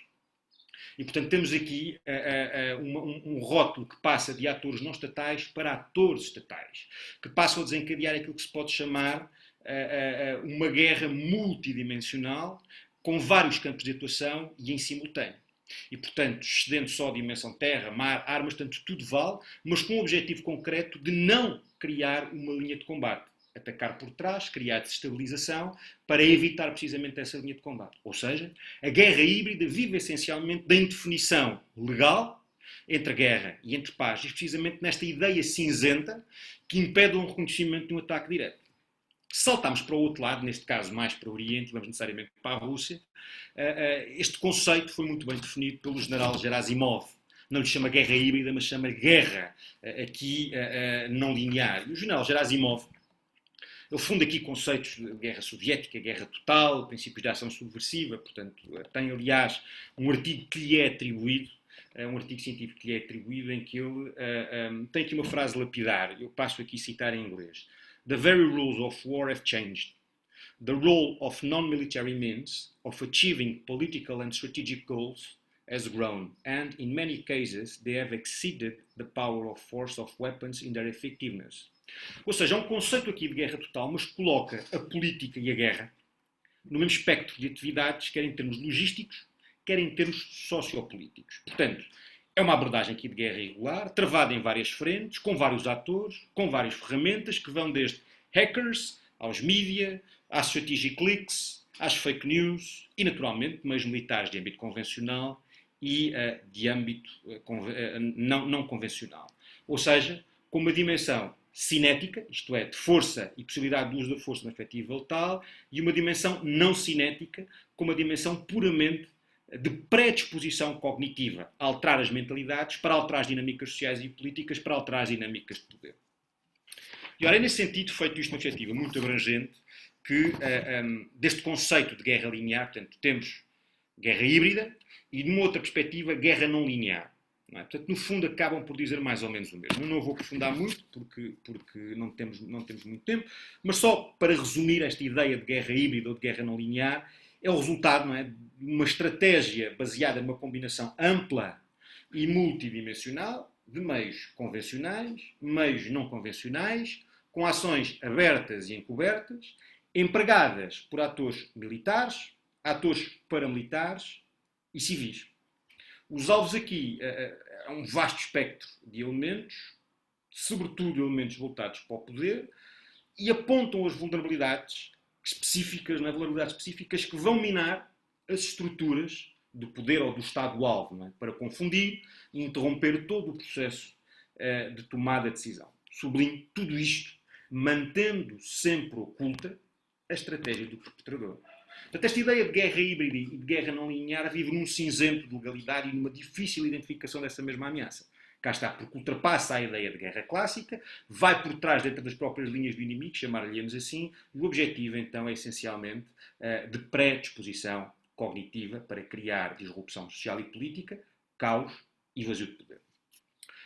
E, portanto, temos aqui um rótulo que passa de atores não estatais para atores estatais, que passam a desencadear aquilo que se pode chamar uma guerra multidimensional, com vários campos de atuação e em simultâneo. E, portanto, excedendo só a dimensão terra, mar, armas, tanto tudo vale, mas com o objetivo concreto de não criar uma linha de combate. Atacar por trás, criar desestabilização, para evitar precisamente essa linha de combate. Ou seja, a guerra híbrida vive essencialmente da indefinição legal entre a guerra e entre paz, e precisamente nesta ideia cinzenta que impede um reconhecimento de um ataque direto. Se saltarmos para o outro lado, neste caso mais para o Oriente, vamos necessariamente para a Rússia, este conceito foi muito bem definido pelo general Gerasimov. Não lhe chama guerra híbrida, mas chama guerra aqui não linear. E o general Gerasimov, ele funda aqui conceitos de guerra soviética, guerra total, princípios de ação subversiva, portanto, tem, aliás, um artigo que lhe é atribuído, um artigo científico que lhe é atribuído, em que ele tem aqui uma frase lapidar, eu passo aqui a citar em inglês. The very rules of war have changed. The role of non-military means of achieving political and strategic goals has grown, and in many cases they have exceeded the power of force of weapons in their effectiveness. Ou seja, é um conceito aqui de guerra total, mas coloca a política e a guerra no mesmo espectro de atividades, quer em termos logísticos, quer em termos sociopolíticos. Portanto, é uma abordagem aqui de guerra irregular, travada em várias frentes, com vários atores, com várias ferramentas, que vão desde hackers, aos mídia, às strategic leaks, às fake news e, naturalmente, meios militares de âmbito convencional e de âmbito não convencional. Ou seja, com uma dimensão cinética, isto é, de força e possibilidade de uso da força na perspectiva letal, e uma dimensão não cinética, com uma dimensão puramente de predisposição cognitiva, a alterar as mentalidades, para alterar as dinâmicas sociais e políticas, para alterar as dinâmicas de poder. E ora, é nesse sentido, feito isto uma perspectiva muito abrangente, que deste conceito de guerra linear, portanto, temos guerra híbrida e, numa outra perspectiva, guerra não linear. Não é? Portanto, no fundo, acabam por dizer mais ou menos o mesmo. Não vou aprofundar muito, porque não temos muito tempo, mas só para resumir esta ideia de guerra híbrida ou de guerra não linear, é o resultado, não é, de uma estratégia baseada numa combinação ampla e multidimensional de meios convencionais, meios não convencionais, com ações abertas e encobertas, empregadas por atores militares, atores paramilitares e civis. Os alvos aqui é um vasto espectro de elementos, sobretudo elementos voltados para o poder, e apontam as vulnerabilidades específicas, não é? Vulnerabilidades específicas que vão minar as estruturas do poder ou do Estado-alvo, não é? Para confundir e interromper todo o processo de tomada de decisão. Sublinho tudo isto, mantendo sempre oculta a estratégia do perpetrador. Portanto, esta ideia de guerra híbrida e de guerra não linear vive num cinzento de legalidade e numa difícil identificação dessa mesma ameaça. Cá está, porque ultrapassa a ideia de guerra clássica, vai por trás dentro das próprias linhas do inimigo, chamar-lhe-nos assim, e o objetivo então é essencialmente de predisposição cognitiva para criar disrupção social e política, caos e vazio de poder.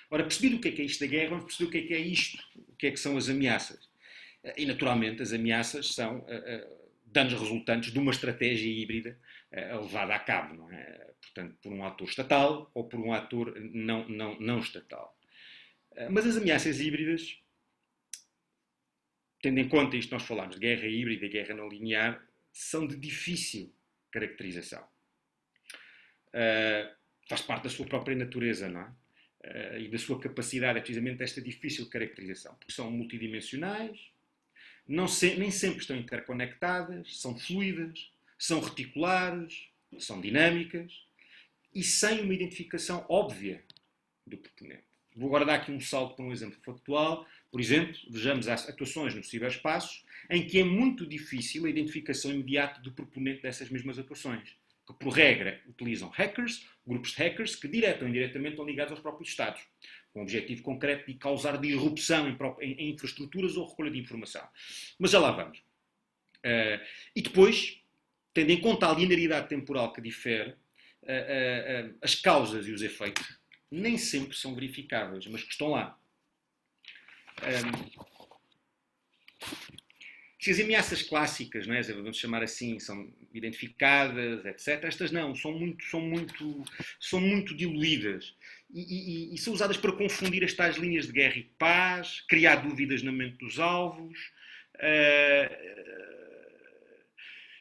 Ora, percebido o que é isto da guerra, vamos perceber o que é isto, o que são as ameaças. E, naturalmente, as ameaças são danos resultantes de uma estratégia híbrida levada a cabo, não é? Portanto, por um ator estatal ou por um ator não estatal. Mas as ameaças híbridas, tendo em conta isto que nós falamos de guerra híbrida e guerra não linear, são de difícil caracterização. Faz parte da sua própria natureza, não é? E da sua capacidade, é precisamente esta difícil caracterização, porque são multidimensionais, nem sempre estão interconectadas, são fluidas, são reticulares, são dinâmicas e sem uma identificação óbvia do proponente. Vou agora dar aqui um salto para um exemplo factual. Por exemplo, vejamos as atuações no ciberespaço, em que é muito difícil a identificação imediata do proponente dessas mesmas atuações, que por regra utilizam hackers, grupos de hackers que direta ou indiretamente estão ligados aos próprios Estados, com o objetivo concreto de causar disrupção em infraestruturas ou recolha de informação. Mas já lá vamos. E depois, tendo em conta a linearidade temporal que difere, as causas e os efeitos nem sempre são verificáveis, mas que estão lá. Se as ameaças clássicas, não é, vamos chamar assim, são identificadas, etc., estas não, são muito diluídas e são usadas para confundir as tais linhas de guerra e de paz, criar dúvidas na mente dos alvos.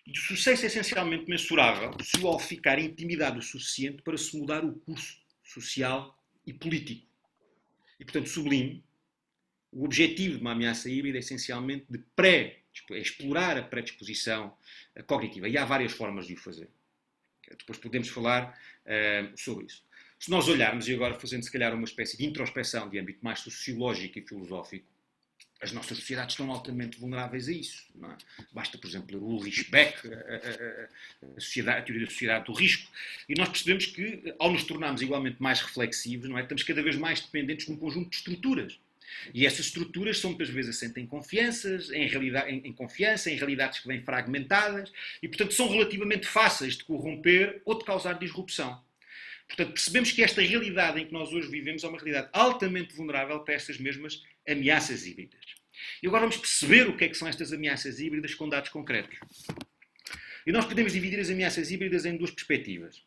O sucesso é essencialmente mensurável se o alvo ficar intimidado o suficiente para se mudar o curso social e político. E, portanto, sublinho, o objetivo de uma ameaça híbrida é essencialmente é explorar a predisposição cognitiva. E há várias formas de o fazer. Depois podemos falar sobre isso. Se nós olharmos, e agora fazendo se calhar uma espécie de introspeção de âmbito mais sociológico e filosófico, as nossas sociedades estão altamente vulneráveis a isso. Não é? Basta, por exemplo, ler o Ulrich Beck, a teoria da sociedade do risco, e nós percebemos que, ao nos tornarmos igualmente mais reflexivos, não é? Estamos cada vez mais dependentes de um conjunto de estruturas. E essas estruturas são muitas vezes assentes em confianças, em confiança, em realidades que vêm fragmentadas, e, portanto, são relativamente fáceis de corromper ou de causar disrupção. Portanto, percebemos que esta realidade em que nós hoje vivemos é uma realidade altamente vulnerável para estas mesmas ameaças híbridas. E agora vamos perceber o que é que são estas ameaças híbridas com dados concretos. E nós podemos dividir as ameaças híbridas em duas perspectivas.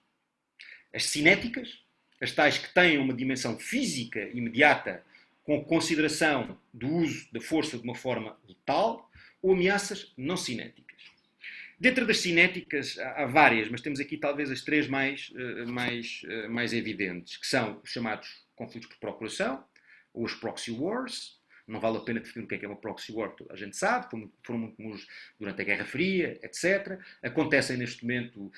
As cinéticas, as tais que têm uma dimensão física imediata com consideração do uso da força de uma forma letal, ou ameaças não cinéticas. Dentro das cinéticas há várias, mas temos aqui talvez as três mais evidentes, que são os chamados conflitos por procuração, ou os proxy wars. Não vale a pena definir o que é uma proxy war, toda a gente sabe, foram muito comuns durante a Guerra Fria, etc. Acontecem neste momento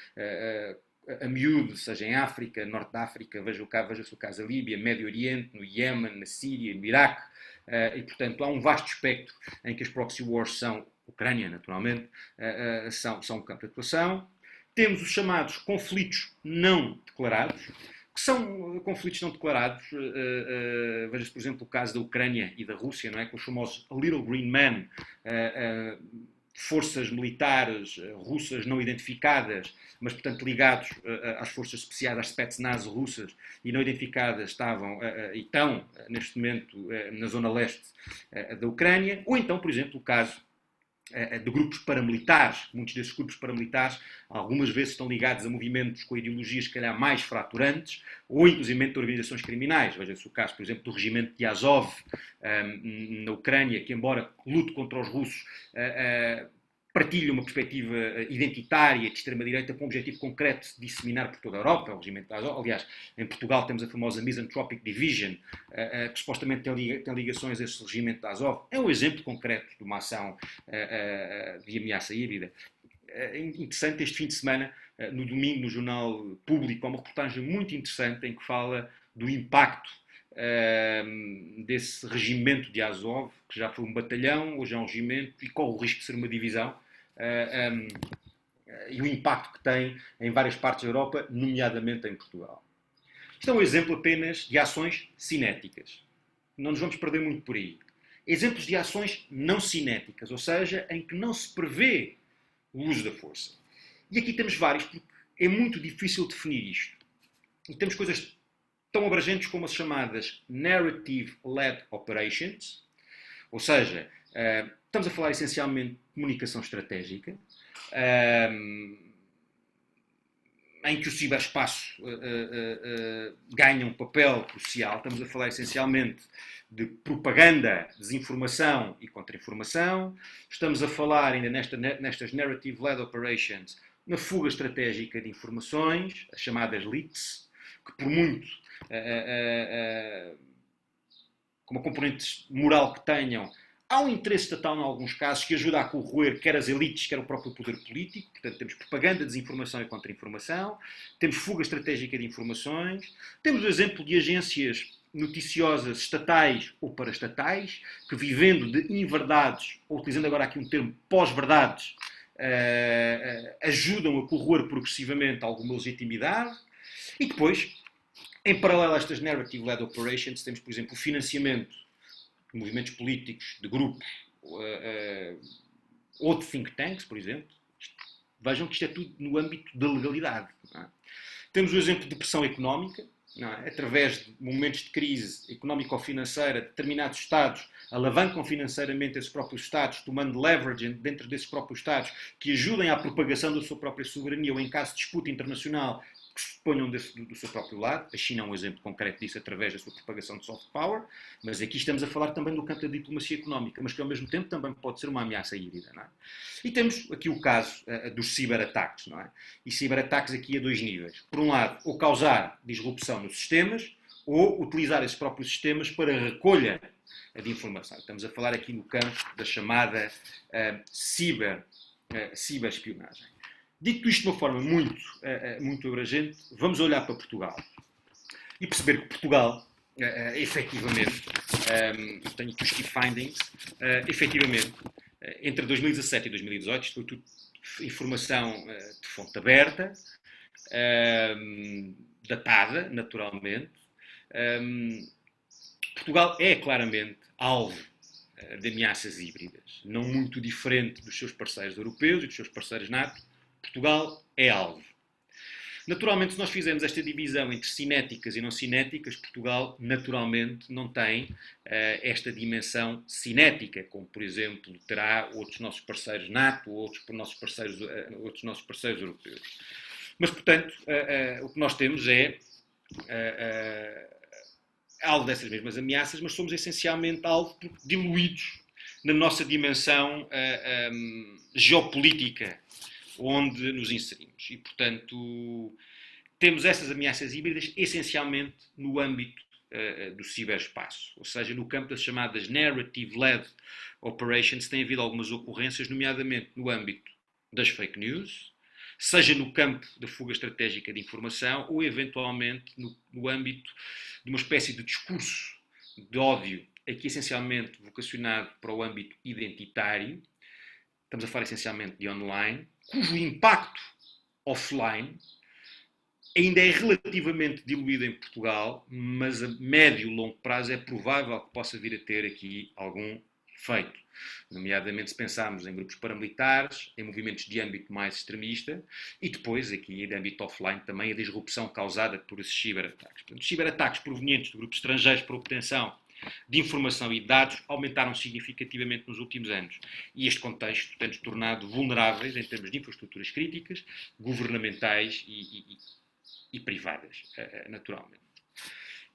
a miúdo, seja em África, Norte da África, veja-se o caso da Líbia, Médio Oriente, no Iémen, na Síria, no Iraque, e portanto há um vasto espectro em que as proxy wars são, Ucrânia naturalmente, são um campo de atuação. Temos os chamados conflitos não declarados, que são conflitos não declarados, veja-se por exemplo o caso da Ucrânia e da Rússia, não é? Com os famosos Little Green Men, forças militares russas não identificadas, mas portanto ligados às forças especiais, às Spetsnaz russas, e não identificadas e estão neste momento na zona leste da Ucrânia, ou então, por exemplo, o caso de grupos paramilitares. Muitos desses grupos paramilitares algumas vezes estão ligados a movimentos com ideologias se calhar mais fraturantes, ou inclusive de organizações criminais. Veja-se o caso, por exemplo, do regimento de Azov na Ucrânia, que embora lute contra os russos, partilha uma perspectiva identitária de extrema-direita com o objetivo concreto de disseminar por toda a Europa, o regimento de Azov. Aliás, em Portugal temos a famosa Misanthropic Division, que supostamente tem ligações a esse regimento de Azov. É um exemplo concreto de uma ação de ameaça híbrida. Interessante, este fim de semana, no domingo, no Jornal Público, há uma reportagem muito interessante em que fala do impacto desse regimento de Azov, que já foi um batalhão, hoje é um regimento, e corre o risco de ser uma divisão, e o impacto que tem em várias partes da Europa, nomeadamente em Portugal. Isto é um exemplo apenas de ações cinéticas. Não nos vamos perder muito por aí. Exemplos de ações não cinéticas, ou seja, em que não se prevê o uso da força. E aqui temos vários, porque é muito difícil definir isto. E temos coisas tão abrangentes como as chamadas Narrative-Led Operations, ou seja, estamos a falar essencialmente de comunicação estratégica, em que o ciberespaço ganha um papel crucial. Estamos a falar essencialmente de propaganda, desinformação e contra-informação. Estamos a falar ainda nestas Narrative-Led Operations na fuga estratégica de informações, as chamadas leaks, que por muito com uma componente moral que tenham, há um interesse estatal em alguns casos que ajuda a corroer quer as elites, quer o próprio poder político. Portanto, temos propaganda, desinformação e contra-informação, temos fuga estratégica de informações, temos o exemplo de agências noticiosas estatais ou paraestatais, que vivendo de inverdades, ou utilizando agora aqui um termo pós-verdades, ajudam a corroer progressivamente alguma legitimidade. E depois, em paralelo a estas Narrative-Led Operations, temos, por exemplo, o financiamento de movimentos políticos, de grupos ou de think tanks, por exemplo. Vejam que isto é tudo no âmbito da legalidade. Não é? Temos o exemplo de pressão económica, não é? Através de momentos de crise económico-financeira, determinados Estados alavancam financeiramente esses próprios Estados, tomando leverage dentro desses próprios Estados, que ajudem à propagação da sua própria soberania ou, em caso de disputa internacional, que se ponham do seu próprio lado. A China é um exemplo concreto disso através da sua propagação de soft power, mas aqui estamos a falar também do campo da diplomacia económica, mas que ao mesmo tempo também pode ser uma ameaça híbrida, não é? E temos aqui o caso dos ciberataques, não é? E ciberataques aqui a dois níveis. Por um lado, ou causar disrupção nos sistemas, ou utilizar esses próprios sistemas para a recolha de informação. Estamos a falar aqui no campo da chamada ciberespionagem. Dito isto de uma forma muito abrangente, vamos olhar para Portugal e perceber que Portugal, efetivamente, tenho aqui os key findings, efetivamente, entre 2017 e 2018, isto foi tudo informação de fonte aberta, datada, naturalmente, Portugal é claramente alvo de ameaças híbridas, não muito diferente dos seus parceiros europeus e dos seus parceiros NATO. Portugal é alvo. Naturalmente, se nós fizermos esta divisão entre cinéticas e não cinéticas, Portugal, naturalmente, não tem esta dimensão cinética, como, por exemplo, terá outros nossos parceiros NATO ou outros nossos parceiros europeus. Mas, portanto, o que nós temos é alvo dessas mesmas ameaças, mas somos essencialmente alvo diluídos na nossa dimensão geopolítica, onde nos inserimos. E, portanto, temos essas ameaças híbridas essencialmente no âmbito do ciberespaço, ou seja, no campo das chamadas narrative-led operations. Tem havido algumas ocorrências, nomeadamente no âmbito das fake news, seja no campo da fuga estratégica de informação ou, eventualmente, no âmbito de uma espécie de discurso de ódio, aqui essencialmente vocacionado para o âmbito identitário. Estamos a falar essencialmente de online, cujo impacto offline ainda é relativamente diluído em Portugal, mas a médio e longo prazo é provável que possa vir a ter aqui algum efeito. Nomeadamente se pensarmos em grupos paramilitares, em movimentos de âmbito mais extremista e depois, aqui de âmbito offline, também a disrupção causada por esses ciberataques. Portanto, os ciberataques provenientes de grupos estrangeiros por obtenção de informação e dados aumentaram significativamente nos últimos anos. E este contexto tem-nos tornado vulneráveis em termos de infraestruturas críticas, governamentais e privadas, naturalmente.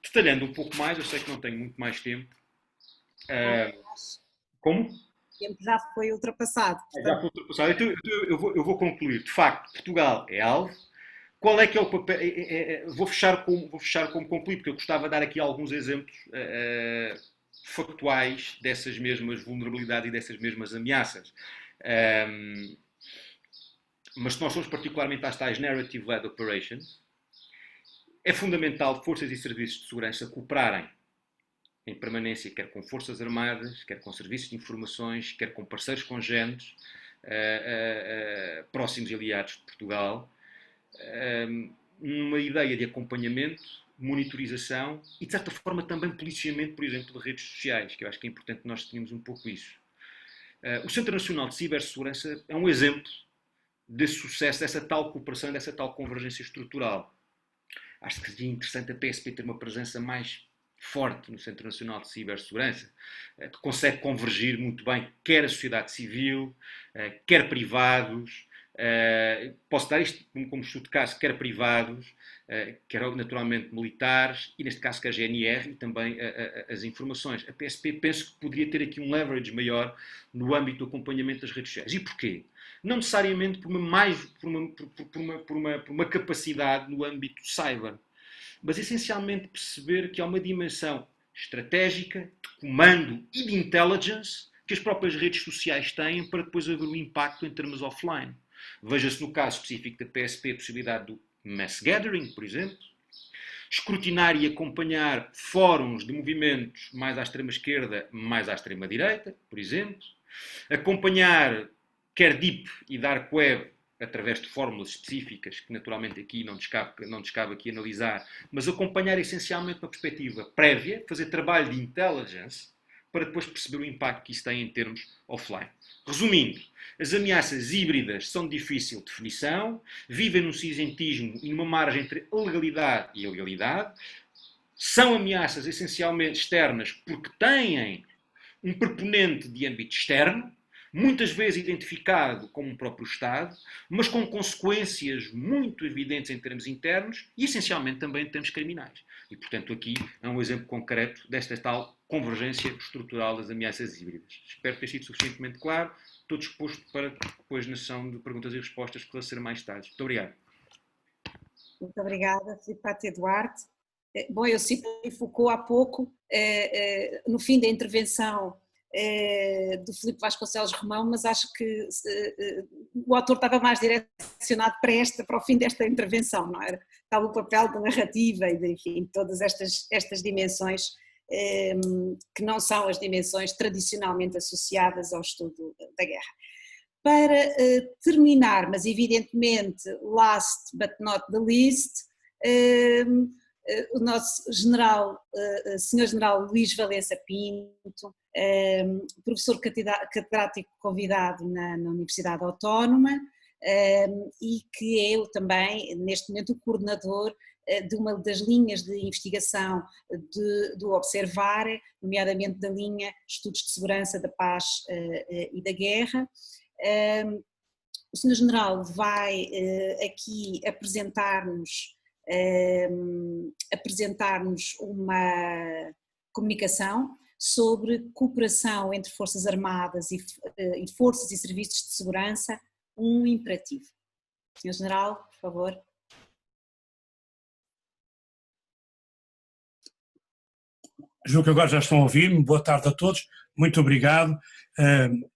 Detalhando um pouco mais, eu sei que não tenho muito mais tempo. Como? O tempo já foi ultrapassado. Já foi ultrapassado. Então, eu vou concluir. De facto, Portugal é alvo. Qual é que é o papel? Vou fechar como concluir, porque eu gostava de dar aqui alguns exemplos factuais dessas mesmas vulnerabilidades e dessas mesmas ameaças. Mas se nós somos particularmente às tais narrative-led operations, é fundamental forças e serviços de segurança cooperarem em permanência, quer com forças armadas, quer com serviços de informações, quer com parceiros congêneres, próximos e aliados de Portugal, uma ideia de acompanhamento, monitorização e, de certa forma, também policiamento, por exemplo, de redes sociais, que eu acho que é importante que nós tenhamos um pouco isso. O Centro Nacional de Cibersegurança é um exemplo desse sucesso, dessa tal cooperação, dessa tal convergência estrutural. Acho que seria interessante a PSP ter uma presença mais forte no Centro Nacional de Cibersegurança, que consegue convergir muito bem quer a sociedade civil, quer privados. Posso dar isto como estudo de caso, quer privados, quer naturalmente militares, e neste caso quer a GNR e também as informações. A PSP penso que poderia ter aqui um leverage maior no âmbito do acompanhamento das redes sociais. E porquê? Não necessariamente por uma capacidade no âmbito cyber, mas essencialmente perceber que há uma dimensão estratégica, de comando e de intelligence que as próprias redes sociais têm para depois haver um impacto em termos offline. Veja-se no caso específico da PSP a possibilidade do mass gathering, por exemplo, escrutinar e acompanhar fóruns de movimentos mais à extrema-esquerda, mais à extrema-direita, por exemplo, acompanhar quer deep e dark web através de fórmulas específicas, que naturalmente aqui não descabe aqui analisar, mas acompanhar essencialmente uma perspectiva prévia, fazer trabalho de intelligence para depois perceber o impacto que isso tem em termos offline. Resumindo, as ameaças híbridas são de difícil definição, vivem num cinzentismo e numa margem entre a legalidade e a ilegalidade, são ameaças essencialmente externas porque têm um proponente de âmbito externo, muitas vezes identificado como o próprio Estado, mas com consequências muito evidentes em termos internos e essencialmente também em termos criminais. E, portanto, aqui é um exemplo concreto desta tal convergência estrutural das ameaças híbridas. Espero ter sido suficientemente claro. Estou disposto para, depois, na sessão de perguntas e respostas, esclarecer mais detalhes. Muito obrigado. Muito obrigada, Filipe Pate Duarte. Bom, eu citei Foucault há pouco, no fim da intervenção do Filipe Vasconcelos Romão, mas acho que o autor estava mais direcionado para o fim desta intervenção, não era? Tal o papel da narrativa e, enfim, todas estas dimensões que não são as dimensões tradicionalmente associadas ao estudo da guerra. Para terminar, mas evidentemente last but not the least, o nosso Sr. General Luís Valença Pinto, professor catedrático convidado na Universidade Autónoma e que é também, neste momento, o coordenador de uma das linhas de investigação do Observare, nomeadamente da linha Estudos de Segurança, da Paz e da Guerra. O Sr. General vai aqui apresentar-nos uma comunicação sobre cooperação entre Forças Armadas e Forças e Serviços de Segurança, um imperativo. Sr. General, por favor. Julgo que agora já estão a ouvir-me. Boa tarde a todos, muito obrigado.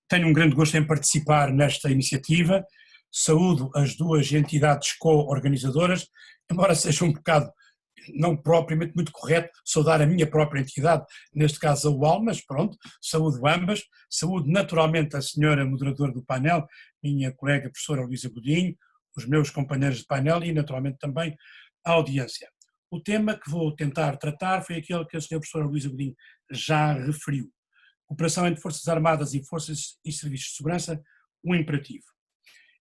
Tenho um grande gosto em participar nesta iniciativa. Saúdo as duas entidades co-organizadoras, embora seja um bocado não propriamente muito correto saudar a minha própria entidade, neste caso a UAL, mas pronto, saúdo ambas. Saúdo naturalmente a senhora moderadora do painel, minha colega professora Luísa Godinho, os meus companheiros de painel e naturalmente também a audiência. O tema que vou tentar tratar foi aquele que a senhora professora Luísa Godinho já referiu. Cooperação entre Forças Armadas e Forças e Serviços de Segurança, um imperativo.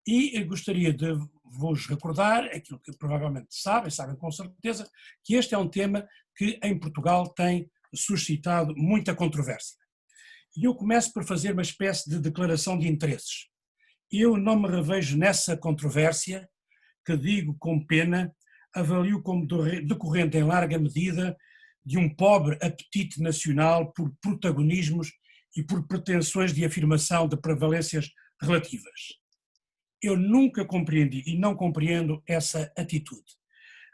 E gostaria de vos recordar aquilo que provavelmente sabem com certeza, que este é um tema que em Portugal tem suscitado muita controvérsia. E eu começo por fazer uma espécie de declaração de interesses. Eu não me revejo nessa controvérsia, que digo com pena, avalio como decorrente em larga medida de um pobre apetite nacional por protagonismos e por pretensões de afirmação de prevalências relativas. Eu nunca compreendi e não compreendo essa atitude.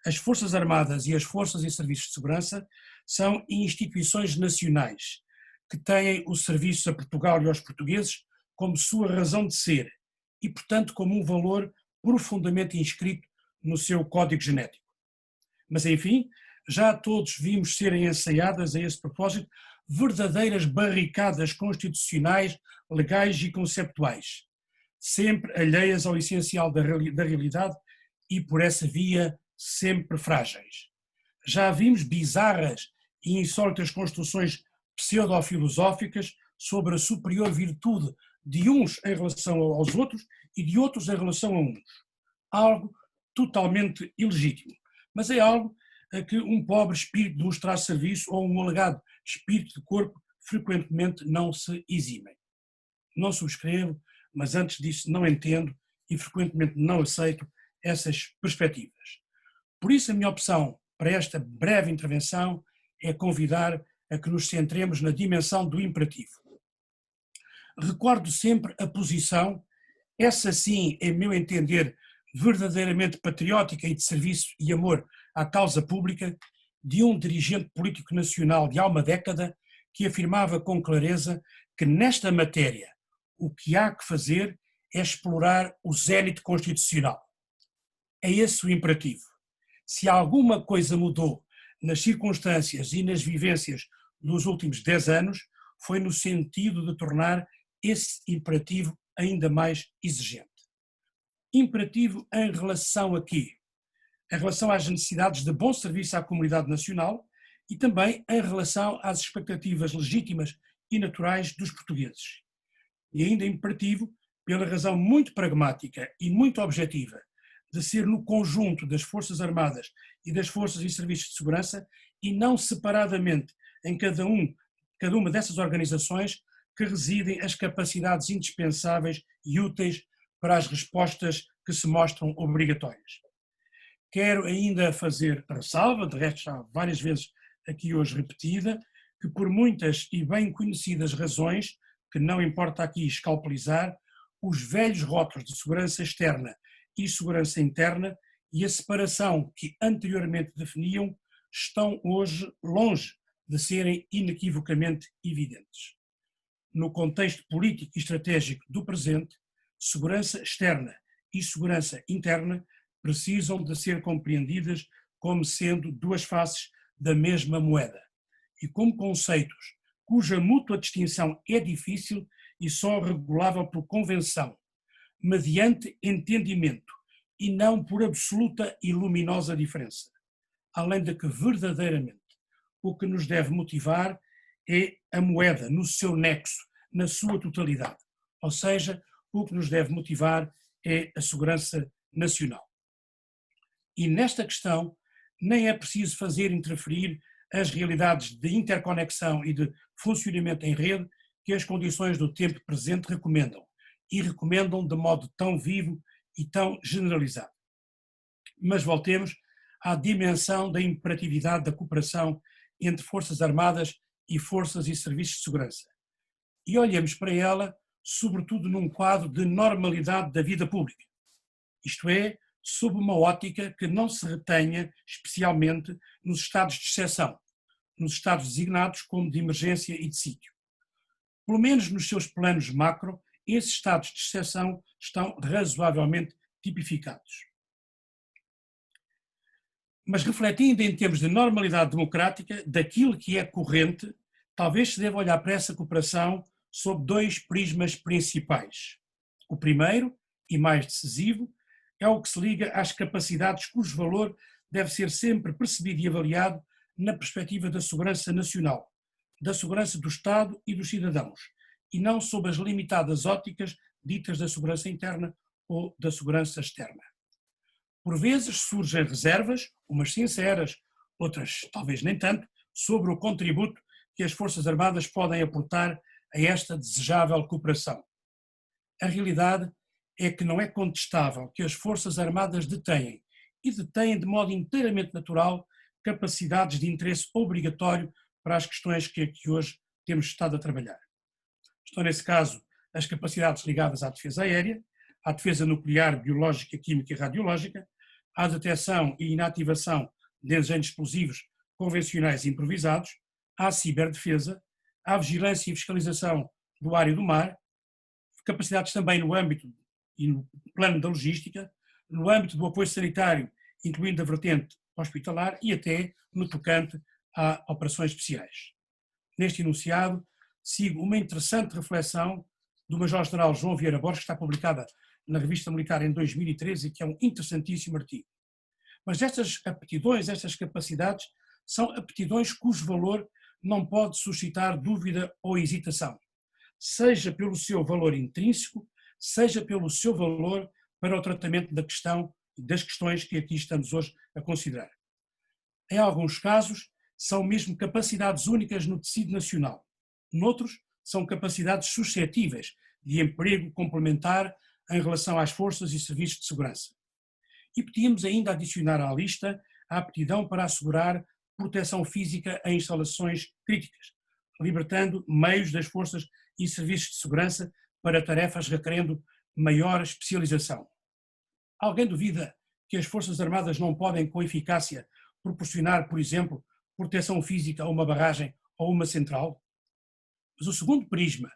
As Forças Armadas e as Forças e Serviços de Segurança são instituições nacionais que têm o serviço a Portugal e aos portugueses como sua razão de ser e, portanto, como um valor profundamente inscrito no seu código genético. Mas, enfim, já todos vimos serem ensaiadas a esse propósito verdadeiras barricadas constitucionais, legais e conceptuais, sempre alheias ao essencial da realidade e, por essa via, sempre frágeis. Já vimos bizarras e insólitas construções pseudo-filosóficas sobre a superior virtude de uns em relação aos outros e de outros em relação a uns. Algo totalmente ilegítimo, mas é algo a que um pobre espírito de uns traz serviço ou um alegado espírito de corpo frequentemente não se eximem. Não subscrevo, mas antes disso não entendo e frequentemente não aceito essas perspectivas. Por isso a minha opção para esta breve intervenção é convidar a que nos centremos na dimensão do imperativo. Recordo sempre a posição, essa sim, em meu entender, verdadeiramente patriótica e de serviço e amor à causa pública, de um dirigente político nacional de há uma década que afirmava com clareza que nesta matéria o que há que fazer é explorar o zénite constitucional. É esse o imperativo. Se alguma coisa mudou nas circunstâncias e nas vivências dos últimos 10 anos, foi no sentido de tornar esse imperativo ainda mais exigente. Imperativo em relação a quê? Em relação às necessidades de bom serviço à comunidade nacional e também em relação às expectativas legítimas e naturais dos portugueses. E ainda imperativo pela razão muito pragmática e muito objetiva de ser no conjunto das Forças Armadas e das Forças e Serviços de Segurança e não separadamente em cada uma dessas organizações que residem as capacidades indispensáveis e úteis para as respostas que se mostram obrigatórias. Quero ainda fazer a ressalva, de resto já várias vezes aqui hoje repetida, que por muitas e bem conhecidas razões, que não importa aqui escalpelizar, os velhos rótulos de segurança externa e segurança interna e a separação que anteriormente definiam estão hoje longe de serem inequivocamente evidentes. No contexto político e estratégico do presente, segurança externa e segurança interna precisam de ser compreendidas como sendo duas faces da mesma moeda e como conceitos cuja mútua distinção é difícil e só regulável por convenção, mediante entendimento e não por absoluta e luminosa diferença. Além de que verdadeiramente o que nos deve motivar é a moeda no seu nexo, na sua totalidade. Ou seja, o que nos deve motivar é a segurança nacional. E nesta questão nem é preciso fazer interferir as realidades de interconexão e de funcionamento em rede que as condições do tempo presente recomendam, e recomendam de modo tão vivo e tão generalizado. Mas voltemos à dimensão da imperatividade da cooperação entre Forças Armadas e Forças e Serviços de Segurança. E olhemos para ela, sobretudo num quadro de normalidade da vida pública, isto é, sob uma ótica que não se retenha especialmente nos estados de exceção, nos estados designados como de emergência e de sítio. Pelo menos nos seus planos macro, esses estados de exceção estão razoavelmente tipificados. Mas refletindo em termos de normalidade democrática, daquilo que é corrente, talvez se deva olhar para essa cooperação sob dois prismas principais. O primeiro, e mais decisivo, é o que se liga às capacidades cujo valor deve ser sempre percebido e avaliado na perspectiva da segurança nacional, da segurança do Estado e dos cidadãos, e não sob as limitadas óticas ditas da segurança interna ou da segurança externa. Por vezes surgem reservas, umas sinceras, outras talvez nem tanto, sobre o contributo que as Forças Armadas podem aportar a esta desejável cooperação. A realidade é que não é contestável que as Forças Armadas detêm, e detêm de modo inteiramente natural, capacidades de interesse obrigatório para as questões que aqui hoje temos estado a trabalhar. Estão nesse caso as capacidades ligadas à defesa aérea, à defesa nuclear, biológica, química e radiológica, à detecção e inativação de agentes explosivos convencionais e improvisados, à ciberdefesa, à vigilância e fiscalização do ar e do mar, capacidades também no âmbito e no plano da logística, no âmbito do apoio sanitário, incluindo a vertente hospitalar e até no tocante a operações especiais. Neste enunciado, sigo uma interessante reflexão do Major-General João Vieira Borges, que está publicada na Revista Militar em 2013 e que é um interessantíssimo artigo. Mas estas aptidões, estas capacidades, são aptidões cujo valor não pode suscitar dúvida ou hesitação, seja pelo seu valor intrínseco, seja pelo seu valor para o tratamento das questões que aqui estamos hoje a considerar. Em alguns casos, são mesmo capacidades únicas no tecido nacional. Noutros, são capacidades suscetíveis de emprego complementar em relação às forças e serviços de segurança. E podíamos ainda adicionar à lista a aptidão para assegurar proteção física em instalações críticas, libertando meios das forças e serviços de segurança para tarefas requerendo maior especialização. Alguém duvida que as Forças Armadas não podem, com eficácia, proporcionar, por exemplo, proteção física a uma barragem ou uma central? Mas o segundo prisma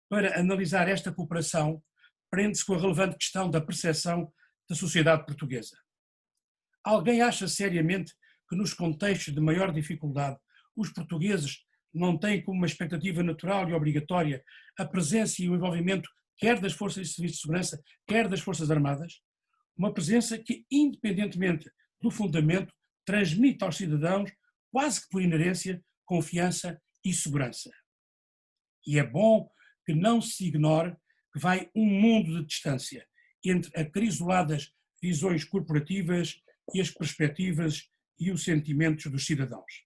para analisar esta cooperação prende-se com a relevante questão da percepção da sociedade portuguesa. Alguém acha seriamente que nos contextos de maior dificuldade os portugueses não têm como uma expectativa natural e obrigatória a presença e o envolvimento quer das forças de serviço de segurança, quer das Forças Armadas? Uma presença que, independentemente do fundamento, transmite aos cidadãos, quase que por inerência, confiança e segurança. E é bom que não se ignore que vai um mundo de distância entre acrisoladas visões corporativas e as perspectivas e os sentimentos dos cidadãos.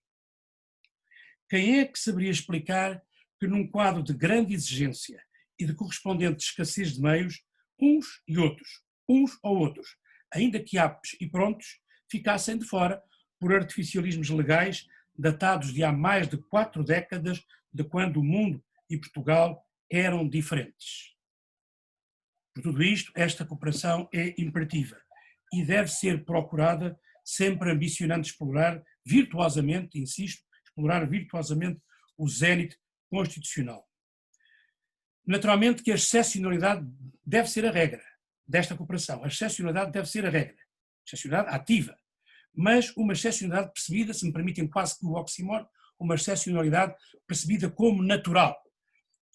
Quem é que saberia explicar que num quadro de grande exigência e de correspondente escassez de meios, uns ou outros, ainda que aptos e prontos, ficassem de fora por artificialismos legais datados de há mais de 4 décadas, de quando o mundo e Portugal eram diferentes. Por tudo isto, esta cooperação é imperativa e deve ser procurada sempre ambicionando explorar virtuosamente, insisto, explorar virtuosamente o zénite constitucional. Naturalmente que a excepcionalidade deve ser a regra desta cooperação. A excepcionalidade deve ser a regra. Excepcionalidade ativa. Mas uma excepcionalidade percebida, se me permitem quase que o oxímoro, uma excepcionalidade percebida como natural.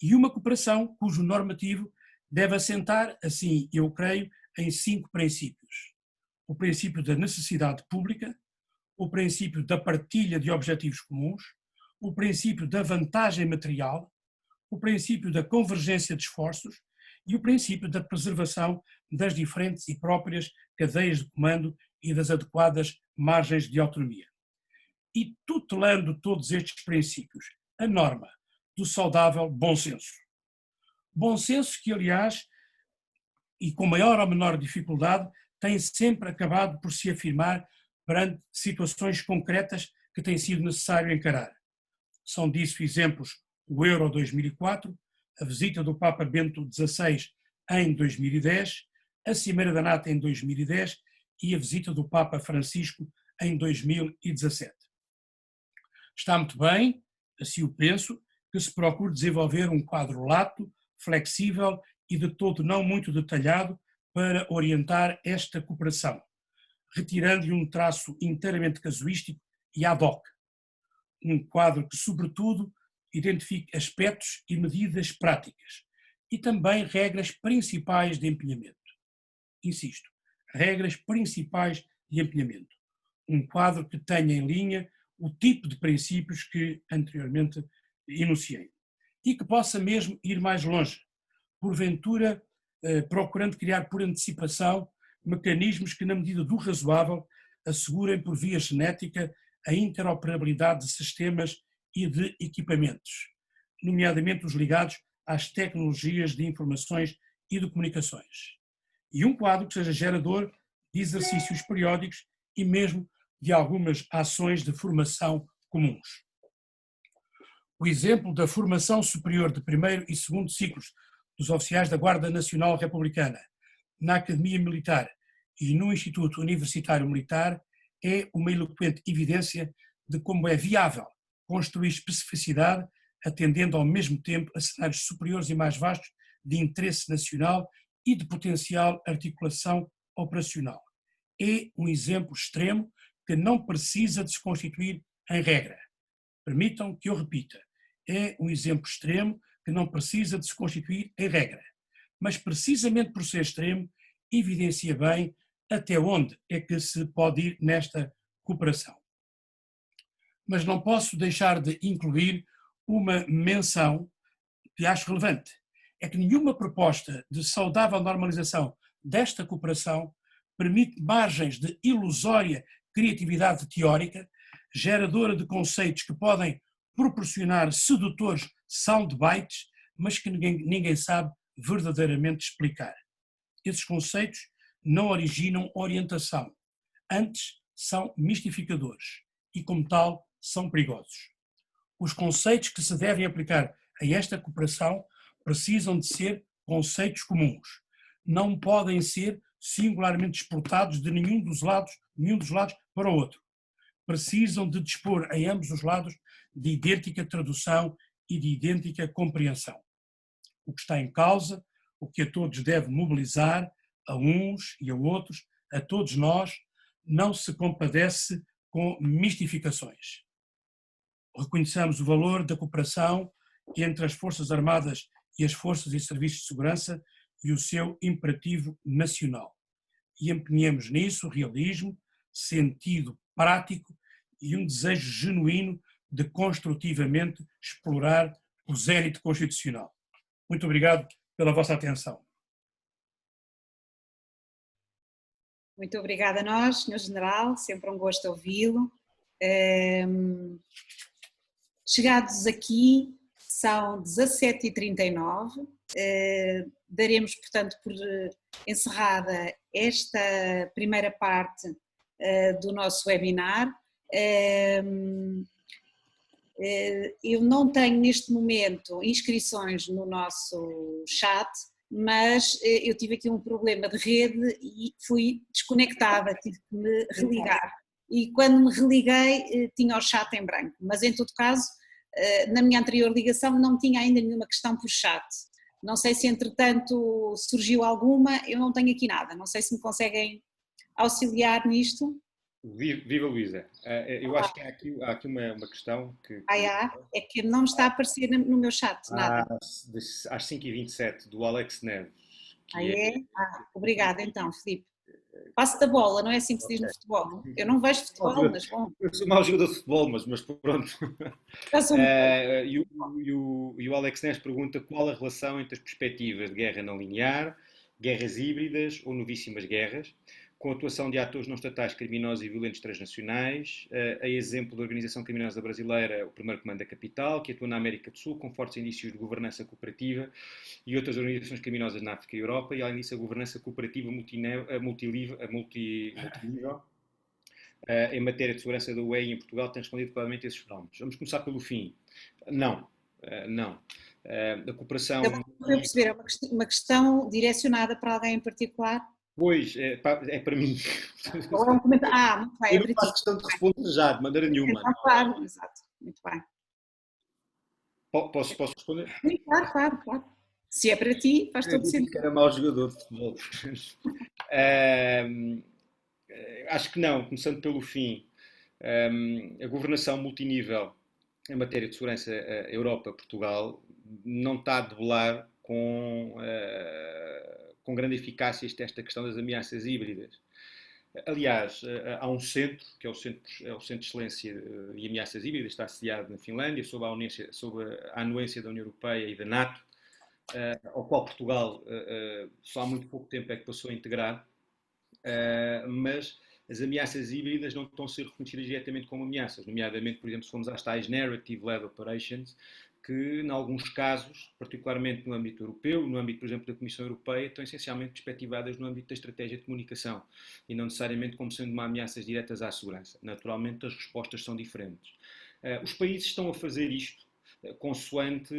E uma cooperação cujo normativo deve assentar, assim eu creio, em 5 princípios. O princípio da necessidade pública, o princípio da partilha de objetivos comuns, o princípio da vantagem material, o princípio da convergência de esforços e o princípio da preservação das diferentes e próprias cadeias de comando e das adequadas margens de autonomia. E tutelando todos estes princípios, a norma do saudável bom senso. Bom senso que, aliás, e com maior ou menor dificuldade, tem sempre acabado por se afirmar perante situações concretas que tem sido necessário encarar. São disso exemplos o Euro 2004, a visita do Papa Bento XVI em 2010, a Cimeira da NATO em 2010 e a visita do Papa Francisco em 2017. Está muito bem, assim o penso, que se procure desenvolver um quadro lato, flexível e de todo não muito detalhado para orientar esta cooperação, retirando-lhe um traço inteiramente casuístico e ad hoc. Um quadro que, sobretudo, identifique aspectos e medidas práticas e também regras principais de empenhamento. Insisto, regras principais de empenhamento. Um quadro que tenha em linha o tipo de princípios que anteriormente enunciei e que possa mesmo ir mais longe, porventura procurando criar por antecipação mecanismos que, na medida do razoável, assegurem por via genética a interoperabilidade de sistemas e de equipamentos, nomeadamente os ligados às tecnologias de informações e de comunicações. E um quadro que seja gerador de exercícios periódicos e mesmo de algumas ações de formação comuns. O exemplo da formação superior de primeiro e segundo ciclos dos oficiais da Guarda Nacional Republicana na Academia Militar e no Instituto Universitário Militar é uma eloquente evidência de como é viável construir especificidade atendendo ao mesmo tempo a cenários superiores e mais vastos de interesse nacional e de potencial articulação operacional. É um exemplo extremo que não precisa de se constituir em regra. Permitam que eu repita. É um exemplo extremo que não precisa de se constituir em regra, mas precisamente por ser extremo, evidencia bem até onde é que se pode ir nesta cooperação. Mas não posso deixar de incluir uma menção que acho relevante. É que nenhuma proposta de saudável normalização desta cooperação permite margens de ilusória criatividade teórica, geradora de conceitos que podem proporcionar sedutores soundbites, mas que ninguém sabe verdadeiramente explicar. Esses conceitos não originam orientação, antes são mistificadores e, como tal, são perigosos. Os conceitos que se devem aplicar a esta cooperação precisam de ser conceitos comuns. Não podem ser singularmente exportados de nenhum dos lados para o outro. Precisam de dispor em ambos os lados de idêntica tradução e de idêntica compreensão. O que está em causa, o que a todos deve mobilizar, a uns e a outros, a todos nós, não se compadece com mistificações. Reconheçamos o valor da cooperação entre as Forças Armadas e as Forças e Serviços de Segurança e o seu imperativo nacional. E empenhemos nisso realismo, sentido prático e um desejo genuíno de construtivamente explorar o zénite constitucional. Muito obrigado pela vossa atenção. Muito obrigada a nós, Sr. General, sempre um gosto ouvi-lo. Chegados aqui, são 17h39, daremos, portanto, por encerrada esta primeira parte do nosso webinar. Eu não tenho neste momento inscrições no nosso chat, mas eu tive aqui um problema de rede e fui desconectada, tive que me religar. E quando me religuei tinha o chat em branco, mas em todo caso, na minha anterior ligação não tinha ainda nenhuma questão por chat. Não sei se entretanto surgiu alguma, eu não tenho aqui nada, não sei se me conseguem auxiliar nisto. Viva Luísa, eu acho que há aqui uma questão que... É que não me está a aparecer no meu chat, nada. Às 5h27, do Alex Neves. Obrigada então, Filipe. Passo da bola, não é assim que se diz no futebol? Eu não vejo futebol, mas bom. Eu sou mau jogador de futebol, mas pronto. E o Alex Neves pergunta qual a relação entre as perspectivas de guerra não linear, guerras híbridas ou novíssimas guerras, com a atuação de atores não estatais criminosos e violentos transnacionais, a exemplo da Organização Criminosa Brasileira, o Primeiro Comando da Capital, que atua na América do Sul com fortes indícios de governança cooperativa, e outras organizações criminosas na África e Europa, e além disso a governança cooperativa multinível em matéria de segurança da UE e em Portugal tem respondido claramente a esses fenómenos. Vamos começar pelo fim. Não. A cooperação... Eu perceber, é uma questão direcionada para alguém em particular? Pois, é para mim. Ou é um comentário? Muito bem. Eu não faço questão de responder já, de maneira nenhuma. Então, claro, exato. Muito bem. Posso responder? Sim, claro. Se é para ti, faz todo sentido. Que era mau jogador de futebol. Acho que não, começando pelo fim. A governação multinível em matéria de segurança Europa-Portugal não está a debelar com grande eficácia esta questão das ameaças híbridas. Aliás, há um centro, que é o Centro de Excelência e Ameaças Híbridas, está sediado na Finlândia, sob a anuência da União Europeia e da NATO, ao qual Portugal só há muito pouco tempo é que passou a integrar, mas as ameaças híbridas não estão a ser reconhecidas diretamente como ameaças, nomeadamente, por exemplo, se formos às tais Narrative-Led Operations, que, em alguns casos, particularmente no âmbito europeu, no âmbito, por exemplo, da Comissão Europeia, estão essencialmente perspectivadas no âmbito da estratégia de comunicação e não necessariamente como sendo uma ameaças diretas à segurança. Naturalmente, as respostas são diferentes. Os países estão a fazer isto consoante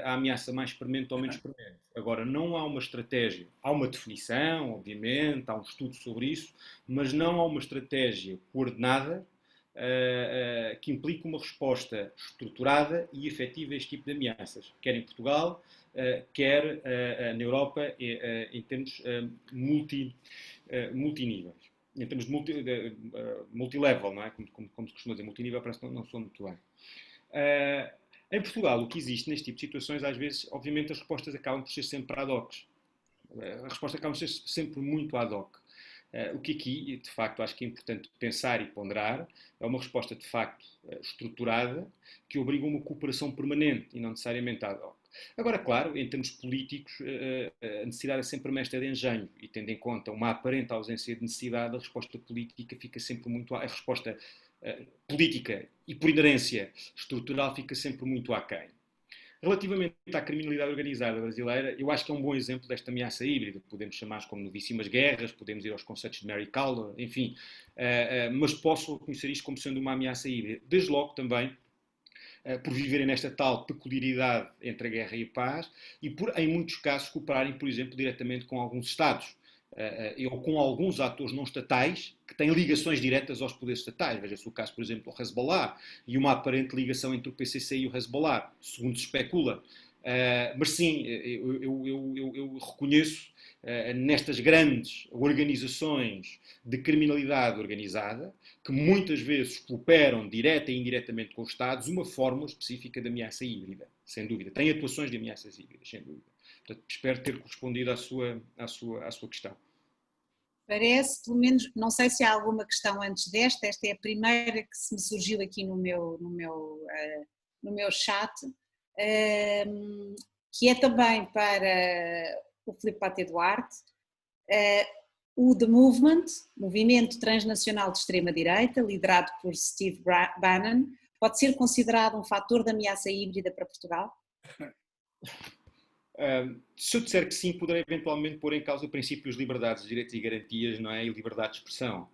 a ameaça mais premente ou menos premente. Agora, não há uma estratégia, há uma definição, obviamente, há um estudo sobre isso, mas não há uma estratégia coordenada que implique uma resposta estruturada e efetiva a este tipo de ameaças, quer em Portugal, quer na Europa, em termos multiníveis. Em termos de multilevel, não é? Como se costuma dizer, multinível parece que não sou muito bem. Em Portugal, o que existe neste tipo de situações, às vezes, obviamente, as respostas acabam por ser sempre ad hoc. As respostas acabam por ser sempre muito ad hoc. O que aqui, de facto, acho que é importante pensar e ponderar é uma resposta, de facto, estruturada, que obriga a uma cooperação permanente e não necessariamente ad hoc. Agora, claro, em termos políticos, a necessidade é sempre mestra de engenho e, tendo em conta uma aparente ausência de necessidade, a resposta política fica sempre muito... A resposta política e, por inerência estrutural, fica sempre muito aquém. Relativamente à criminalidade organizada brasileira, eu acho que é um bom exemplo desta ameaça híbrida. Podemos chamar como novíssimas guerras, podemos ir aos conceitos de Mary Calder, enfim, mas posso reconhecer isto como sendo uma ameaça híbrida. Desde logo também por viverem nesta tal peculiaridade entre a guerra e a paz e por, em muitos casos, cooperarem, por exemplo, diretamente com alguns Estados ou com alguns atores não estatais que têm ligações diretas aos poderes estatais. Veja-se o caso, por exemplo, do Hezbollah e uma aparente ligação entre o PCC e o Hezbollah, segundo se especula. Mas sim, eu reconheço nestas grandes organizações de criminalidade organizada, que muitas vezes cooperam direta e indiretamente com os Estados, uma fórmula específica de ameaça híbrida, sem dúvida. Tem atuações de ameaças híbridas, sem dúvida. Portanto, espero ter correspondido à sua questão. Parece, pelo menos, não sei se há alguma questão antes desta, esta é a primeira que se me surgiu aqui no meu chat, que é também para o Filipe Pate Duarte, o The Movement, movimento transnacional de extrema-direita, liderado por Steve Bannon, pode ser considerado um fator de ameaça híbrida para Portugal? Se eu disser que sim, poderei eventualmente pôr em causa princípios de liberdades, direitos e garantias, não é? E liberdade de expressão.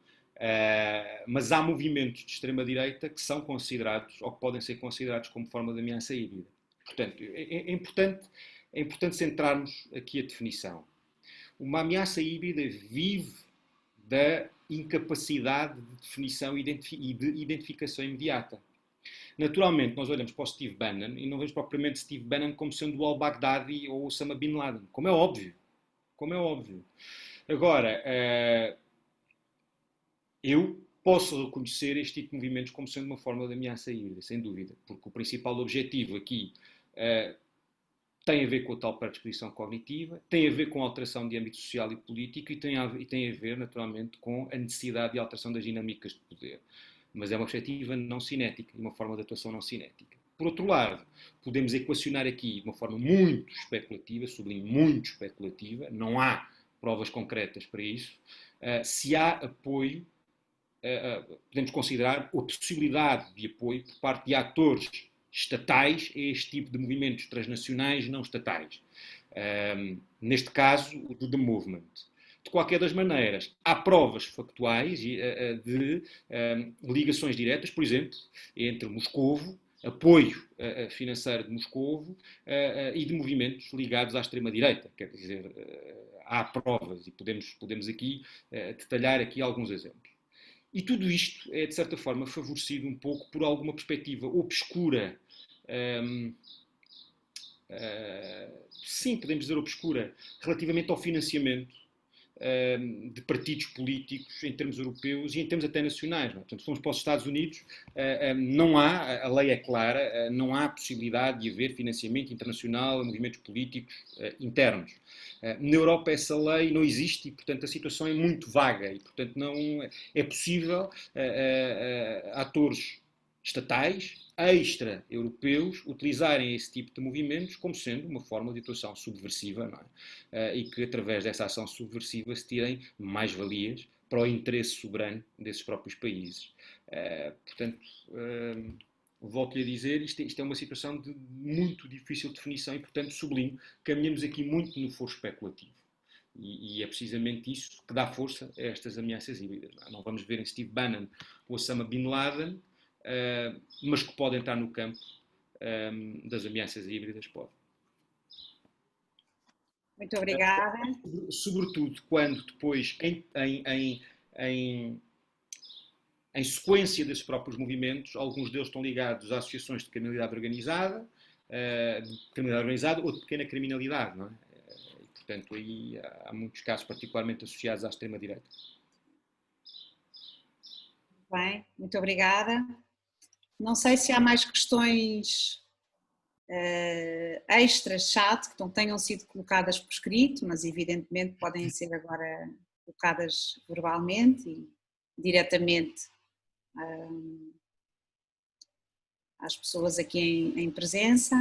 Mas há movimentos de extrema-direita que são considerados, ou que podem ser considerados como forma de ameaça híbrida. Portanto, é importante centrarmos aqui a definição. Uma ameaça híbrida vive da incapacidade de definição e de identificação imediata. Naturalmente, nós olhamos para o Steve Bannon e não vemos propriamente Steve Bannon como sendo o al-Baghdadi ou o Osama Bin Laden, como é óbvio. Agora, eu posso reconhecer este tipo de movimentos como sendo uma forma de ameaça híbrida, sem dúvida, porque o principal objetivo aqui tem a ver com a tal predisposição cognitiva, tem a ver com a alteração de âmbito social e político e tem a ver, naturalmente, com a necessidade de alteração das dinâmicas de poder. Mas é uma perspectiva não cinética, uma forma de atuação não cinética. Por outro lado, podemos equacionar aqui de uma forma muito especulativa, sublinho muito especulativa, não há provas concretas para isso, se há apoio, podemos considerar a possibilidade de apoio por parte de atores estatais a este tipo de movimentos transnacionais não estatais. Neste caso, o do The Movement. De qualquer das maneiras, há provas factuais de ligações diretas, por exemplo, entre Moscovo, apoio financeiro de Moscovo e de movimentos ligados à extrema-direita. Quer dizer, há provas e podemos aqui detalhar aqui alguns exemplos. E tudo isto é, de certa forma, favorecido um pouco por alguma perspectiva obscura, sim, podemos dizer obscura, relativamente ao financiamento de partidos políticos em termos europeus e em termos até nacionais. Não é? Portanto, se formos para os Estados Unidos, não há, a lei é clara, não há possibilidade de haver financiamento internacional a movimentos políticos internos. Na Europa essa lei não existe e, portanto, a situação é muito vaga e, portanto, não é possível atores estatais, extra-europeus, utilizarem esse tipo de movimentos como sendo uma forma de atuação subversiva, não é? E que, através dessa ação subversiva, se tirem mais-valias para o interesse soberano desses próprios países. Portanto, volto-lhe a dizer, isto é uma situação de muito difícil definição e, portanto, sublinho, caminhamos aqui muito no foro especulativo. E é precisamente isso que dá força a estas ameaças híbridas. Não vamos ver em Steve Bannon ou Osama Bin Laden, mas que podem estar no campo das ameaças híbridas, pode. Muito obrigada. Sobretudo quando depois, em sequência desses próprios movimentos, alguns deles estão ligados a associações de criminalidade organizada ou de pequena criminalidade, não é? E, portanto, aí há muitos casos particularmente associados à extrema-direita. Bem, muito obrigada. Não sei se há mais questões extras, chat, que não tenham sido colocadas por escrito, mas evidentemente podem ser agora colocadas verbalmente e diretamente às pessoas aqui em presença.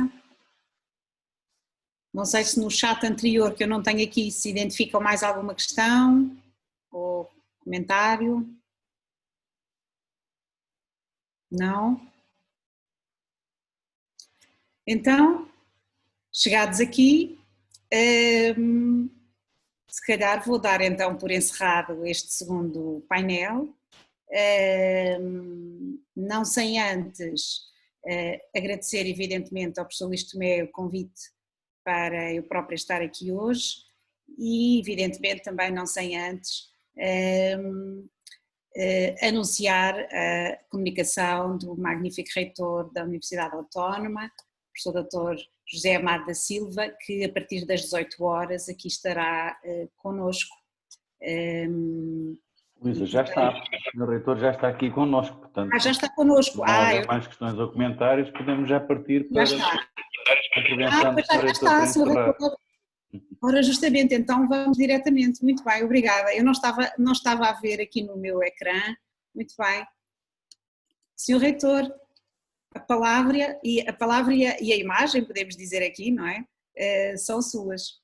Não sei se no chat anterior, que eu não tenho aqui, se identificam mais alguma questão ou comentário. Não? Então, chegados aqui, se calhar vou dar então por encerrado este segundo painel, não sem antes agradecer evidentemente ao professor Luís Tomé o convite para eu própria estar aqui hoje e evidentemente também não sem antes anunciar a comunicação do magnífico reitor da Universidade Autónoma, professor Dr. José Amado da Silva, que a partir das 18 horas aqui estará connosco. Luísa, já está, o Sr. Reitor já está aqui connosco, portanto... já está connosco. Se não houver mais questões ou comentários, podemos já partir para a intervenção do Sr. Reitor para encerrar. Ora, justamente, então vamos diretamente. Muito bem, obrigada. Eu não estava a ver aqui no meu ecrã. Muito bem. Sr. Reitor. a palavra e a imagem, podemos dizer aqui, não é? São suas.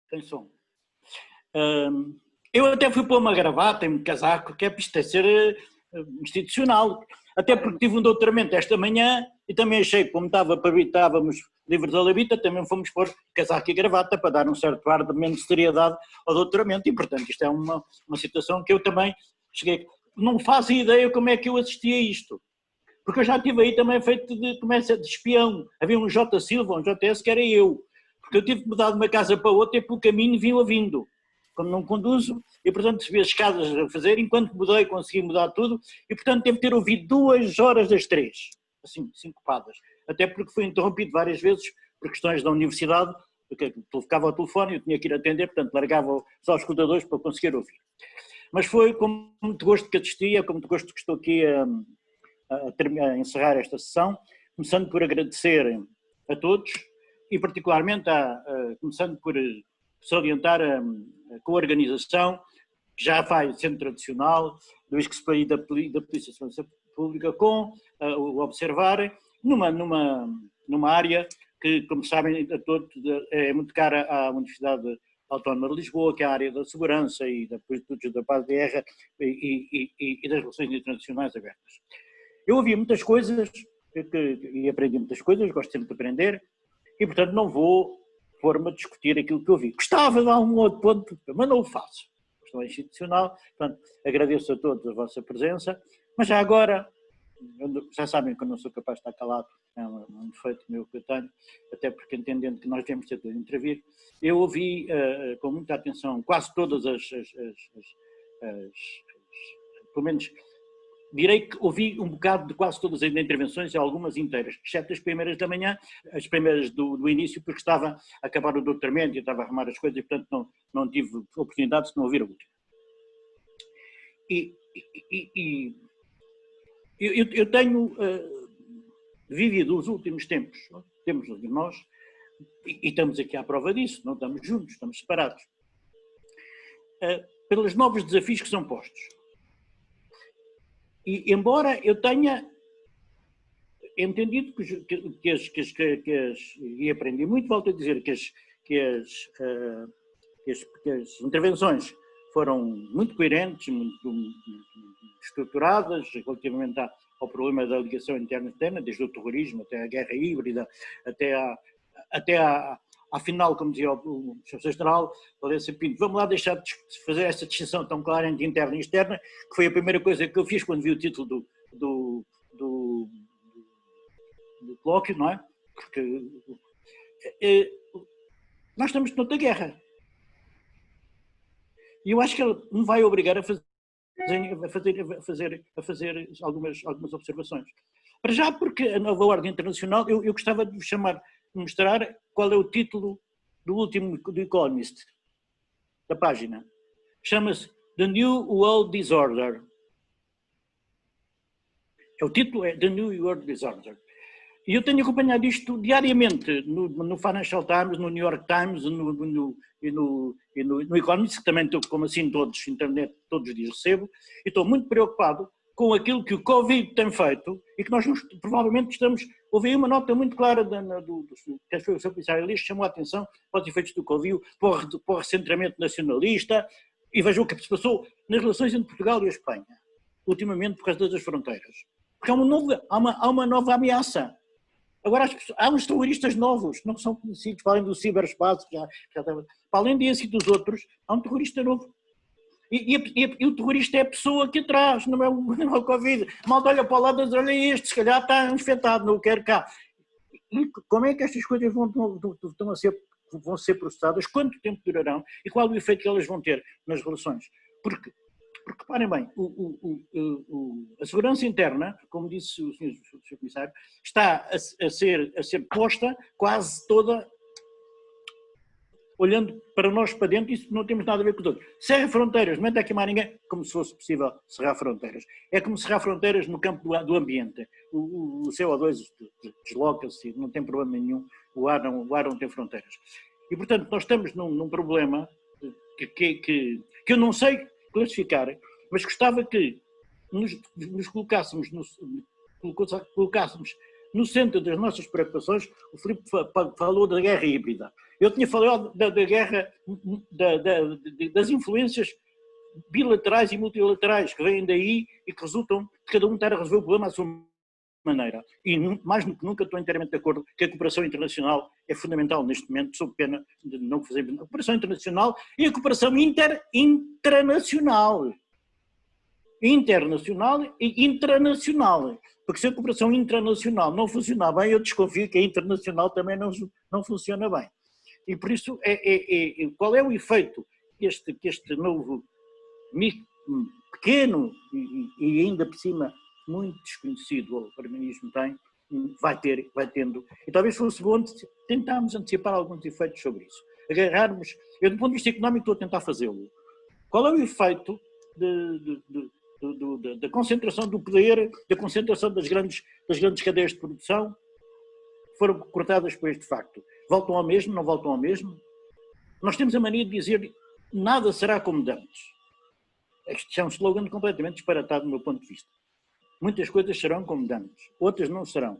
Tem som. Eu até fui pôr uma gravata e um casaco, que é para isto ser institucional. Até porque tive um doutoramento esta manhã e também achei que, como estávamos livres da labita, também fomos pôr casaco e gravata para dar um certo ar de menos seriedade ao doutoramento e, portanto, isto é uma situação que eu também cheguei... Não faço ideia como é que eu assisti a isto. Porque eu já estive aí também feito de começa de espião. Havia um J. Silva, um JS, que era eu. Porque eu tive que mudar de uma casa para outra e pelo caminho vinha vindo. Quando não conduzo, e portanto vi as escadas a fazer, enquanto mudei consegui mudar tudo, e portanto devo ter ouvido 2 horas das 3, assim, sincopadas. Até porque fui interrompido várias vezes por questões da universidade, porque eu ficava ao telefone e eu tinha que ir atender, portanto largava só os escutadores para conseguir ouvir. Mas foi com muito gosto que assisti, com muito gosto que estou aqui a encerrar esta sessão, começando por agradecer a todos e particularmente começando por salientar a coorganização, que já faz sendo tradicional, do ISCSPI da Polícia de Segurança Pública, com o Observar, numa área que, como sabem a todos, é muito cara à Universidade Autónoma de Lisboa, que é a área da segurança e da política da paz de guerra e das relações internacionais abertas. Eu ouvi muitas coisas e aprendi muitas coisas, gosto sempre de aprender, e portanto não vou pôr-me a discutir aquilo que eu vi. Gostava de dar um outro ponto, mas não o faço. Questão institucional, portanto agradeço a todos a vossa presença, mas já agora, já sabem que eu não sou capaz de estar calado, é um defeito meu que eu tenho, até porque entendendo que nós devemos ter de intervir, eu ouvi com muita atenção quase todas pelo menos direi que ouvi um bocado de quase todas as intervenções e algumas inteiras, exceto as primeiras da manhã, as primeiras do início, porque estava a acabar o doutoramento e estava a arrumar as coisas e, portanto, não tive oportunidade de não ouvir a última. Eu tenho vivido os últimos tempos, temos nós, e estamos aqui à prova disso, não estamos juntos, estamos separados, pelos novos desafios que são postos. E embora eu tenha entendido e aprendi muito, volto a dizer que as intervenções foram muito coerentes, muito estruturadas relativamente ao problema da ligação interna-externa, desde o terrorismo até a guerra híbrida, até afinal, como dizia o chefe-geral, Valença Pinto, vamos lá deixar de fazer essa distinção tão clara entre interna e externa, que foi a primeira coisa que eu fiz quando vi o título do colóquio, não é? Porque nós estamos noutra guerra. E eu acho que ele me vai obrigar a fazer algumas observações. Para já, porque a nova ordem internacional, eu gostava de vos mostrar qual é o título do último do Economist, da página. Chama-se The New World Disorder. O título é The New World Disorder. E eu tenho acompanhado isto diariamente no Financial Times, no New York Times e no Economist, que também estou, como assim, todos, internet, todos os dias recebo, e estou muito preocupado com aquilo que o Covid tem feito e que nós provavelmente estamos... Houve uma nota muito clara que foi o Sr. Comissário Elias, chamou a atenção para os efeitos do Covid, para o recentramento nacionalista, e vejam o que se passou nas relações entre Portugal e a Espanha, ultimamente por causa das fronteiras. Porque há uma nova ameaça. Agora há uns terroristas novos, não são conhecidos, para além do ciberespaço, para além desse e dos outros, há um terrorista novo. E o terrorista é a pessoa aqui atrás, não é o Covid. Malta olha para o lado e diz, olha este, se calhar está infectado, não o quero cá. E como é que estas coisas vão ser processadas, quanto tempo durarão e qual o efeito que elas vão ter nas relações? Porque reparem bem, a segurança interna, como disse o Sr. Comissário, está a ser posta quase toda olhando para nós para dentro, isso não temos nada a ver com o outro. Cerra fronteiras, não é aqui mais ninguém, como se fosse possível serrar fronteiras. É como serrar fronteiras no campo do ambiente. O CO2 desloca-se, não tem problema nenhum, o ar não tem fronteiras. E, portanto, nós estamos num problema que eu não sei classificar, mas gostava que nos colocássemos colocássemos no centro das nossas preocupações, o Filipe falou da guerra híbrida. Eu tinha falado da guerra, das influências bilaterais e multilaterais que vêm daí e que resultam de cada um estar a resolver o problema à sua maneira. E mais do que nunca estou inteiramente de acordo que a cooperação internacional é fundamental neste momento, sob pena de não fazer a cooperação internacional e a cooperação internacional. Internacional e intranacional. Porque se a cooperação internacional não funcionar bem, eu desconfio que a internacional também não funciona bem. E por isso, qual é o efeito que este novo, pequeno e ainda por cima muito desconhecido organismo tem, vai tendo. E talvez fosse bom tentarmos antecipar alguns efeitos sobre isso. Agarrarmos, eu do ponto de vista económico estou a tentar fazê-lo. Qual é o efeito da concentração do poder, da concentração das grandes cadeias de produção, que foram cortadas por este facto? Voltam ao mesmo, não voltam ao mesmo? Nós temos a mania de dizer nada será como de antes. Este é um slogan completamente disparatado do meu ponto de vista. Muitas coisas serão como de antes, outras não serão.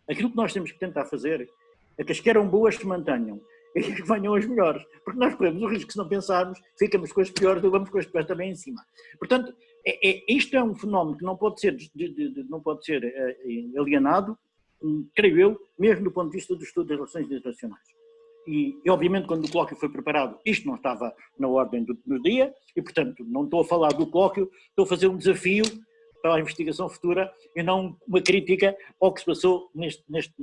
Aquilo que nós temos que tentar fazer é que as que eram boas se mantenham e que venham as melhores, porque nós corremos o risco, se não pensarmos, ficamos com as piores, levamos com as piores também em cima. Portanto, isto é um fenómeno que não pode ser alienado, creio eu, mesmo do ponto de vista do estudo das relações internacionais. E obviamente, quando o colóquio foi preparado, isto não estava na ordem do dia, e portanto não estou a falar do colóquio, estou a fazer um desafio para a investigação futura e não uma crítica ao que se passou neste ponto.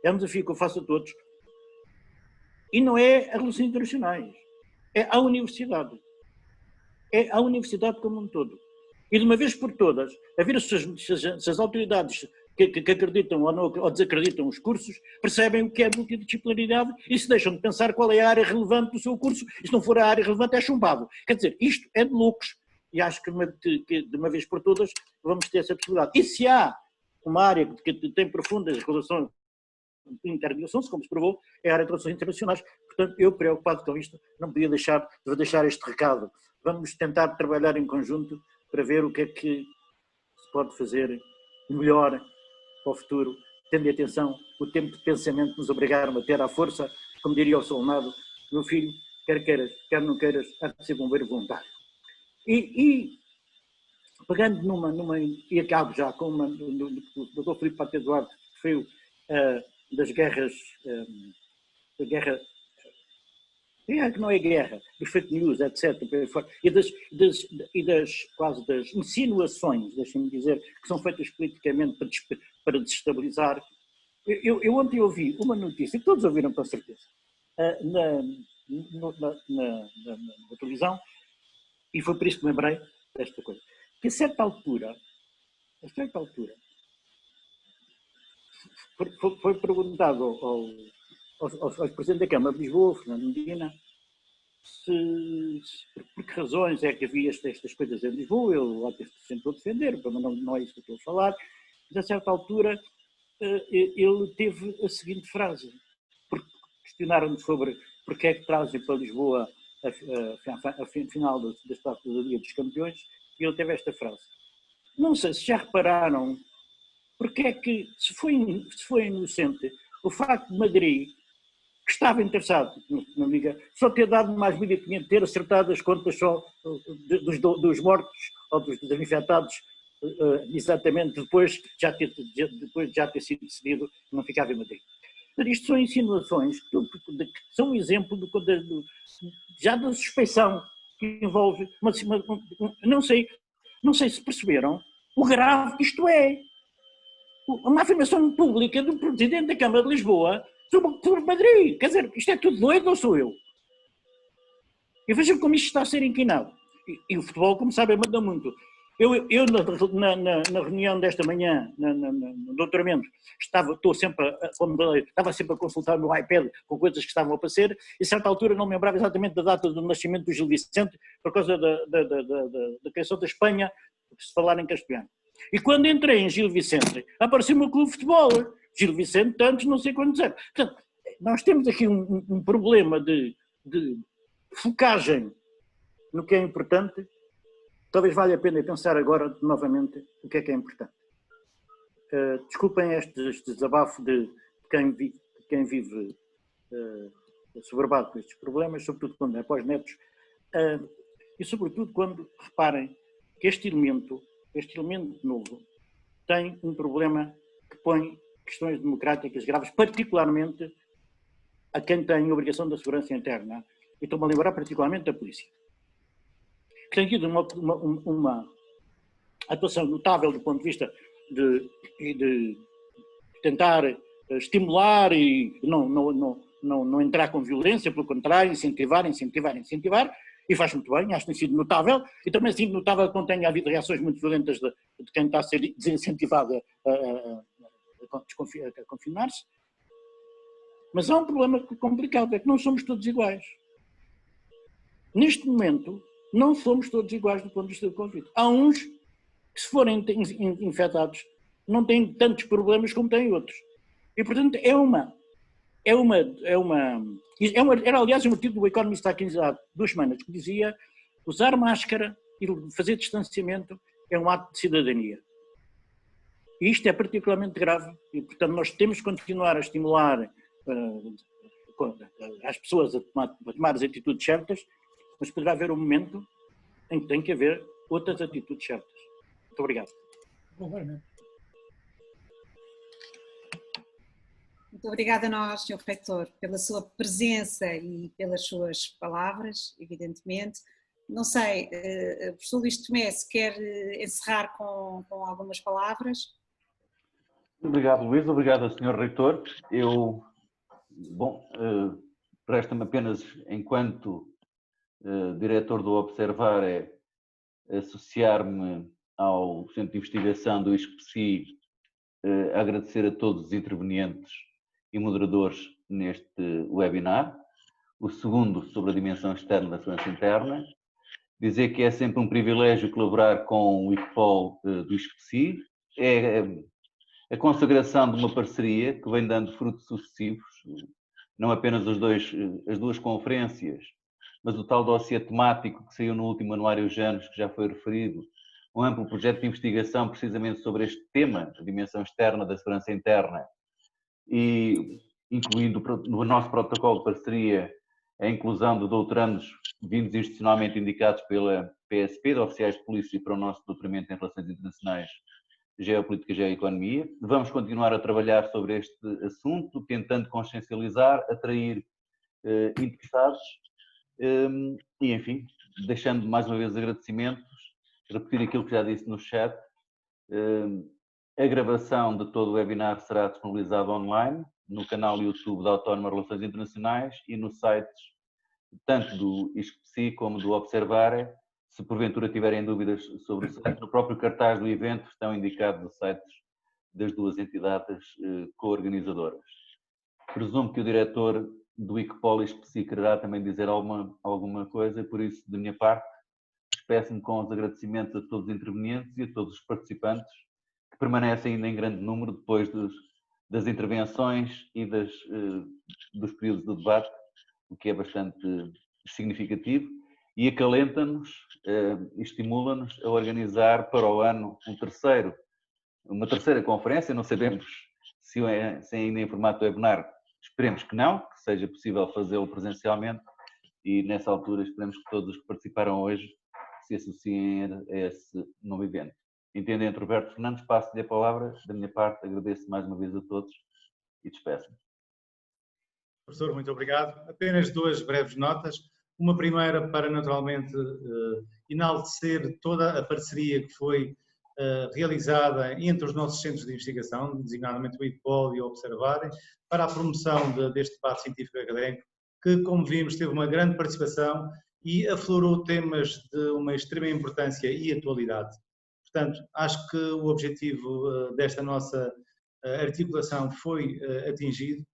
É um desafio que eu faço a todos. E não é as relações internacionais, é a universidade. É a universidade como um todo. E de uma vez por todas, a ver se as autoridades que acreditam ou desacreditam os cursos percebem o que é multidisciplinaridade e se deixam de pensar qual é a área relevante do seu curso, e se não for a área relevante é chumbado. Quer dizer, isto é de loucos. E acho que de uma vez por todas vamos ter essa possibilidade. E se há uma área que tem profundas relações interrelações, como se provou, é a área de relações internacionais. Portanto, eu, preocupado com isto, não podia deixar este recado. Vamos tentar trabalhar em conjunto para ver o que é que se pode fazer melhor para o futuro, tendo atenção o tempo de pensamento nos obrigaram a ter à força, como diria o Solnado, meu filho, quer queiras, quer não queiras, há de ser bombeiro voluntário. E pegando e acabo já com uma do Dr. Filipe Pate Duarte, que foi das guerras, da guerra, que não é guerra, dos fake news, etc., e das insinuações, deixem-me dizer, que são feitas politicamente para desestabilizar. Eu ontem ouvi uma notícia, que todos ouviram com certeza, na televisão, e foi por isso que me lembrei desta coisa, que a certa altura, foi perguntado ao Presidente da Câmara de Lisboa, Fernando Medina, por que razões é que havia estas coisas em Lisboa. Ele lá tentou defender, mas não é isso que eu estou a falar. Mas a certa altura ele teve a seguinte frase, porque questionaram-me sobre porque é que trazem para Lisboa a final da Taça da Liga dos Campeões, e ele teve esta frase. Não sei se já repararam porque é que, se foi inocente, o facto de Madrid, que estava interessado na Liga, só ter dado mais 1.500, ter acertado as contas só dos mortos ou dos infectados, exatamente depois de já ter sido decidido que não ficava em Madrid. Isto são insinuações que são um exemplo já da suspeição que envolve, não sei se perceberam o grave que isto é. Uma afirmação pública do Presidente da Câmara de Lisboa sobre Madrid. Quer dizer, isto é tudo doido ou sou eu? E vejam como isto está a ser inquinado. E o futebol, como sabem, manda muito. Eu na reunião desta manhã, no doutoramento, estava sempre a consultar o meu iPad com coisas que estavam a passar, e a certa altura não me lembrava exatamente da data do nascimento do Gil Vicente, por causa da criação da Espanha, se falar em castelhano. E quando entrei em Gil Vicente, apareceu-me o Clube de Futebol. Gil Vicente, tantos, não sei quantos anos. Portanto, nós temos aqui um problema de focagem no que é importante, talvez valha a pena pensar agora novamente o que é importante. Desculpem este desabafo de quem vive assoberbado com estes problemas, sobretudo quando é pós-netos, e sobretudo quando reparem que este elemento novo tem um problema que põe questões democráticas graves, particularmente a quem tem obrigação da segurança interna, e estou-me a lembrar particularmente da polícia, que tem tido uma atuação notável do ponto de vista de tentar estimular e não entrar com violência, pelo contrário, incentivar, e faz muito bem, acho que tem sido notável, e também tem sido notável quando tem havido reações muito violentas de quem está a ser desincentivado a confinar-se. Mas há um problema complicado, é que não somos todos iguais. Neste momento, não somos todos iguais do ponto de vista do Covid. Há uns que, se forem infectados, não têm tantos problemas como têm outros. E, portanto, era, aliás, um artigo do Economist há 2 semanas que dizia: usar máscara e fazer distanciamento é um ato de cidadania. E isto é particularmente grave e, portanto, nós temos que continuar a estimular as pessoas a tomar as atitudes certas, mas poderá haver um momento em que tem que haver outras atitudes certas. Muito obrigado. Muito obrigada a nós, Sr. Reitor, pela sua presença e pelas suas palavras, evidentemente. Não sei, professor Luís Tomé, se quer encerrar com algumas palavras. Obrigado, Luís. Obrigado, Sr. Reitor. Resta-me apenas, enquanto diretor do Observar, associar-me ao Centro de Investigação do ISCPSI, agradecer a todos os intervenientes e moderadores neste webinar. O segundo, sobre a dimensão externa da segurança interna. Dizer que é sempre um privilégio colaborar com o ICPOL do ISCPSI. É a consagração de uma parceria que vem dando frutos sucessivos, não apenas as duas conferências, mas o tal dossiê temático que saiu no último anuário Janus, que já foi referido, um amplo projeto de investigação precisamente sobre este tema, a dimensão externa da segurança interna, e incluindo no nosso protocolo de parceria a inclusão de doutorandos vindos institucionalmente indicados pela PSP, de oficiais de polícia, para o nosso doutoramento em Relações Internacionais, Geopolítica e Geoeconomia. Vamos continuar a trabalhar sobre este assunto, tentando consciencializar, atrair interessados e, enfim, deixando mais uma vez agradecimentos, repetir aquilo que já disse no chat. A gravação de todo o webinar será disponibilizada online no canal YouTube da Autónoma Relações Internacionais e nos sites tanto do ISCPSI como do Observar. Se porventura tiverem dúvidas sobre o site, no próprio cartaz do evento estão indicados os sites das duas entidades co-organizadoras. Presumo que o diretor do ICPOL e ISCPSI quererá também dizer alguma coisa, por isso, da minha parte, despeço-me com os agradecimentos a todos os intervenientes e a todos os participantes, que permanecem ainda em grande número depois das intervenções e dos períodos do debate, o que é bastante significativo, e acalenta-nos e estimula-nos a organizar para o ano uma terceira conferência. Não sabemos se ainda em formato webinar, esperemos que não, que seja possível fazê-lo presencialmente, e nessa altura esperemos que todos os que participaram hoje se associem a esse novo evento. Intendente Roberto Fernandes, passo-lhe a palavra. Da minha parte, agradeço mais uma vez a todos e despeço-me. Professor, muito obrigado. Apenas 2 breves notas. Uma primeira para, naturalmente, enaltecer toda a parceria que foi realizada entre os nossos centros de investigação, designadamente o ICPOL e o Observar, para a promoção deste debate científico académico, que, como vimos, teve uma grande participação e aflorou temas de uma extrema importância e atualidade. Portanto, acho que o objetivo desta nossa articulação foi atingido,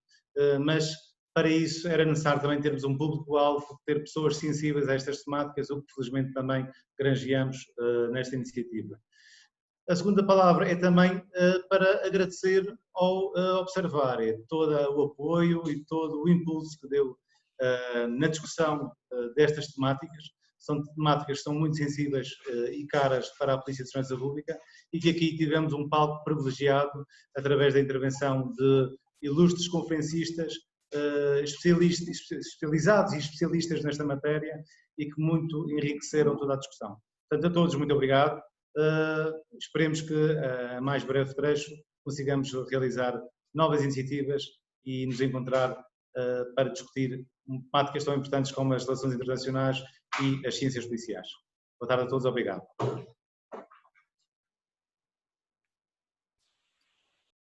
mas para isso era necessário também termos um público-alvo, ter pessoas sensíveis a estas temáticas, o que felizmente também granjeamos nesta iniciativa. A segunda palavra é também para agradecer ao Observar todo o apoio e todo o impulso que deu na discussão destas temáticas. são temáticas que são muito sensíveis e caras para a Polícia de Segurança Pública e que aqui tivemos um palco privilegiado através da intervenção de ilustres conferencistas, especializados e especialistas nesta matéria e que muito enriqueceram toda a discussão. Portanto, a todos muito obrigado. Esperemos que a mais breve trecho consigamos realizar novas iniciativas e nos encontrar para discutir temáticas tão importantes como as relações internacionais e as ciências policiais. Boa tarde a todos, obrigado.